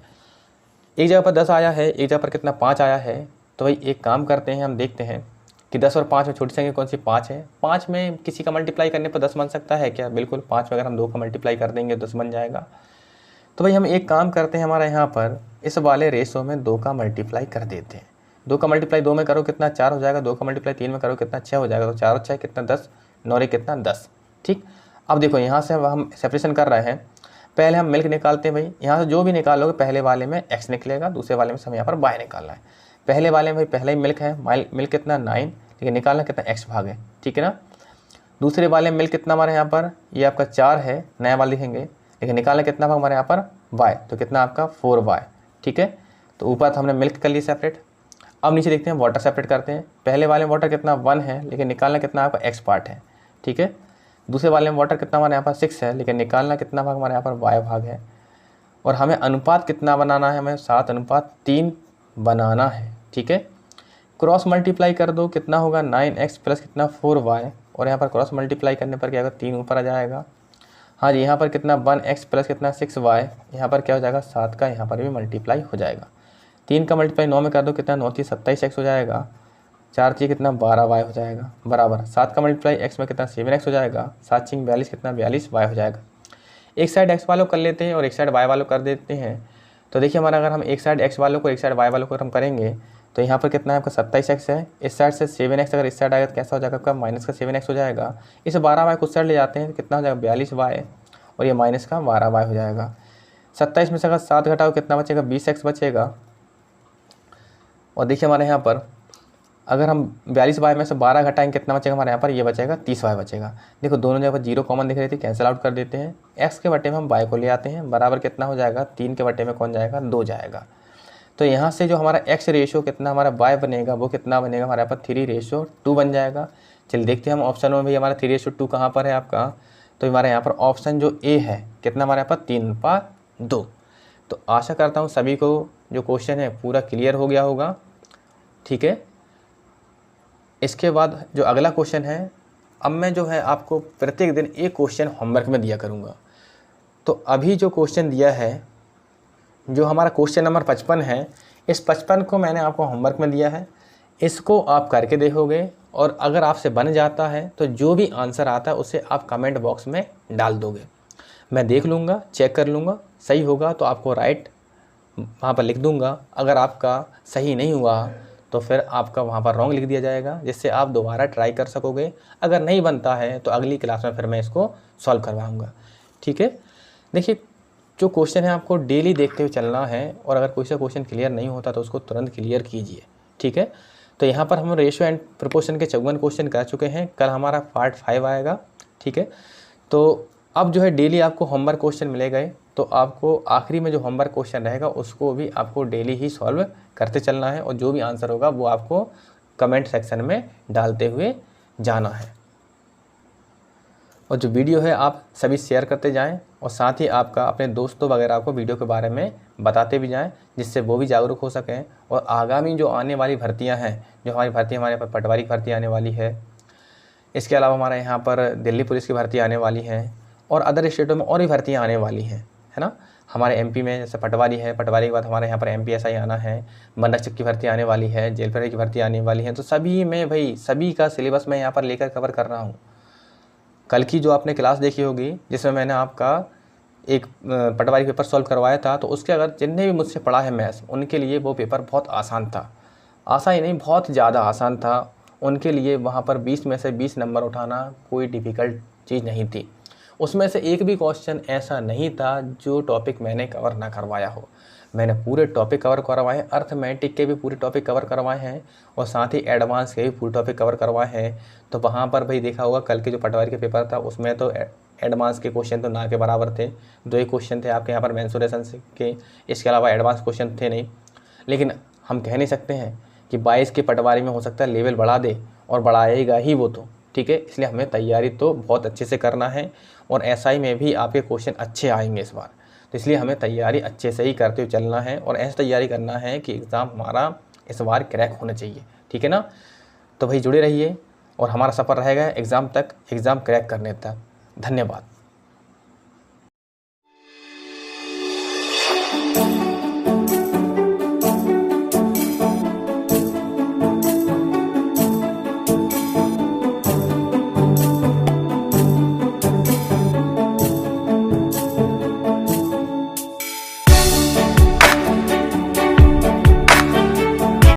एक जगह पर 10 आया है, एक जगह पर कितना, 5 आया है। तो भाई एक काम करते हैं, हम देखते हैं कि 10 और 5 में छोटी संख्या कौन सी, 5 है। 5 में किसी का मल्टीप्लाई करने पर 10 बन सकता है क्या, बिल्कुल। 5 में अगर हम 2 का मल्टीप्लाई कर देंगे 10 बन जाएगा। तो भाई हम एक काम करते हैं, हमारा यहाँ पर इस वाले रेशो में 2 का मल्टीप्लाई कर देते हैं। 2 का मल्टीप्लाई 2 में करो कितना, 4 हो जाएगा। 2 का मल्टीप्लाई 3 में करो कितना, 6 हो जाएगा। तो 4 और 6 कितना, 10, 9 और 1 कितना, 10। ठीक, अब देखो यहाँ से हम सेपरेशन कर रहे हैं। पहले हम मिल्क निकालते हैं। भाई यहाँ से जो भी निकालोगे पहले वाले में x निकलेगा, दूसरे वाले में हमें यहाँ पर y निकालना है। पहले वाले में भाई पहले ही मिल्क है, मिल्क कितना, 9, लेकिन निकालना कितना, x भाग है। ठीक है ना। दूसरे वाले में मिल्क कितना हमारे यहाँ पर, ये आपका 4 है, नया वाला लिखेंगे, लेकिन निकालना कितना भाग हमारे यहाँ पर, y, तो कितना आपका 4y। ठीक है, तो ऊपर तो हमने मिल्क कर लिया सेपरेट। अब नीचे देखते हैं वाटर सेपरेट करते हैं। पहले वाले में वाटर कितना, 1 है, लेकिन निकालना कितना आपका x पार्ट है। ठीक है, दूसरे वाले में वाटर कितना हमारे यहाँ पर 6 है, लेकिन निकालना कितना भाग हमारे यहाँ पर y भाग है। और हमें अनुपात कितना बनाना है, हमें 7:3 बनाना है। ठीक है, क्रॉस मल्टीप्लाई कर दो, कितना होगा, 9x प्लस कितना, 4y, और यहाँ पर क्रॉस मल्टीप्लाई करने पर क्या होगा, 3 ऊपर आ जाएगा। हाँ जी, यहाँ पर कितना, 1x प्लस कितना, 6y, यहाँ पर क्या हो जाएगा, 7 का यहाँ पर भी मल्टीप्लाई हो जाएगा। 3 का मल्टीप्लाई 9 में कर दो, कितना, 9 3 27x हो जाएगा। 4 3 कितना, 12y हो जाएगा, बराबर। 7 का मल्टीप्लाई x में कितना, 7x हो जाएगा। 7 6 42 कितना, 42y हो जाएगा। एक साइड x वालों कर लेते हैं और एक साइड y वालों कर देते हैं। तो देखिए हमारा, अगर हम एक साइड x वालों को एक साइड y वालों को हम करेंगे तो यहाँ पर कितना है आपका, 27x है। इस साइड से 7x अगर इस साइड आएगा तो कैसा हो जाएगा आपका, माइनस का 7x हो जाएगा। इस 12y को उस साइड ले जाते हैं तो कितना हो जाएगा, 42y, और ये माइनस का 12y हो जाएगा। 27 में से अगर 7 घटाओ कितना बचेगा, 20x बचेगा। और देखिए हमारे यहाँ पर अगर हम 42y में से 12 घटाएंगे कितना बचेगा हमारे यहाँ पर, ये बचेगा 30y बचेगा। देखो दोनों जगह पर 0 कॉमन दिख रही थी, कैंसिल आउट कर देते हैं। x के बटे में हम y को ले आते हैं, बराबर कितना हो जाएगा, 3 के बटे में कौन जाएगा, 2 जाएगा। तो यहाँ से जो हमारा x रेशो कितना हमारा y बनेगा, वो कितना बनेगा हमारे यहाँ पर 3:2 बन जाएगा। चलिए देखते हैं हम ऑप्शन में भी हमारा 3:2 कहाँ पर है आपका। तो हमारे यहाँ पर ऑप्शन जो ए है कितना हमारे यहाँ पर, 3:2। तो आशा करता हूँ सभी को जो क्वेश्चन है पूरा क्लियर हो गया होगा। ठीक है, इसके बाद जो अगला क्वेश्चन है, अब मैं जो है आपको प्रत्येक दिन एक क्वेश्चन होमवर्क में दिया करूँगा। तो अभी जो क्वेश्चन दिया है, जो हमारा क्वेश्चन नंबर 55 है, इस 55 को मैंने आपको होमवर्क में दिया है। इसको आप करके देखोगे और अगर आपसे बन जाता है तो जो भी आंसर आता है उसे आप कमेंट बॉक्स में डाल दोगे। मैं देख लूँगा, चेक कर लूँगा, सही होगा तो आपको राइट वहाँ पर लिख दूँगा। अगर आपका सही नहीं हुआ तो फिर आपका वहाँ पर रॉन्ग लिख दिया जाएगा, जिससे आप दोबारा ट्राई कर सकोगे। अगर नहीं बनता है तो अगली क्लास में फिर मैं इसको सॉल्व करवाऊँगा। ठीक है, देखिए जो क्वेश्चन है आपको डेली देखते हुए चलना है, और अगर कोई सा क्वेश्चन क्लियर नहीं होता तो उसको तुरंत क्लियर कीजिए। ठीक है, तो यहाँ पर हम रेशियो एंड प्रोपोर्शन के 54 क्वेश्चन कर चुके हैं। कल हमारा पार्ट 5 आएगा, ठीक है। तो अब जो है डेली आपको होमवर्क क्वेश्चन मिले गए, तो आपको आखिरी में जो होमवर्क क्वेश्चन रहेगा उसको भी आपको डेली ही सॉल्व करते चलना है, और जो भी आंसर होगा वो आपको कमेंट सेक्शन में डालते हुए जाना है। और जो वीडियो है आप सभी शेयर करते जाएं, और साथ ही आपका अपने दोस्तों वगैरह को वीडियो के बारे में बताते भी जाएं, जिससे वो भी जागरूक हो सकें। और आगामी जो आने वाली भर्तियां हैं, जो हमारी भर्ती, हमारे यहाँ पर पटवारी की भर्ती आने वाली है, इसके अलावा हमारे यहाँ पर दिल्ली पुलिस की भर्ती आने वाली है, और अदर स्टेटों में और भी भर्तियाँ आने वाली हैं, है ना। हमारे एमपी में जैसे पटवारी है, पटवारी के बाद हमारे यहाँ पर एमपीएसआई आना है, मनरक्षक की भर्ती आने वाली है, जेल प्रहरी की भर्ती आने वाली है। तो सभी में भाई सभी का सिलेबस मैं यहाँ पर लेकर कवर कर रहा हूँ। कल की जो आपने क्लास देखी होगी जिसमें मैंने आपका एक पटवारी पेपर सॉल्व करवाया था, तो उसके अगर जिनने भी मुझसे पढ़ा है मैथ्स, उनके लिए वो पेपर बहुत आसान था। आसान ही नहीं, बहुत ज़्यादा आसान था उनके लिए। वहाँ पर 20 में से 20 नंबर उठाना कोई डिफ़िकल्ट चीज़ नहीं थी। उसमें से एक भी क्वेश्चन ऐसा नहीं था जो टॉपिक मैंने कवर ना करवाया हो। मैंने पूरे टॉपिक कवर करवाए हैं, अर्थमेटिक के भी पूरे टॉपिक कवर करवाए हैं, और साथ ही एडवांस के भी पूरे टॉपिक कवर करवाए हैं। तो वहाँ पर भाई देखा होगा कल के जो पटवारी के पेपर था उसमें तो एडवांस के क्वेश्चन तो ना के बराबर थे। 2 ही क्वेश्चन थे आपके यहाँ पर मेंसुरेशन के, इसके अलावा एडवांस क्वेश्चन थे नहीं। लेकिन हम कह नहीं सकते हैं कि 22 के पटवारी में हो सकता है लेवल बढ़ा दे, और बढ़ाएगा ही वो तो, ठीक है। इसलिए हमें तैयारी तो बहुत अच्छे से करना है, और एसआई में भी आपके क्वेश्चन अच्छे आएंगे इस बार। तो इसलिए हमें तैयारी अच्छे से ही करते हुए चलना है, और ऐसी तैयारी करना है कि एग्ज़ाम हमारा इस बार क्रैक होना चाहिए, ठीक है ना। तो भाई जुड़े रहिए, और हमारा सफ़र रहेगा एग्ज़ाम तक, एग्ज़ाम क्रैक करने तक। धन्यवाद।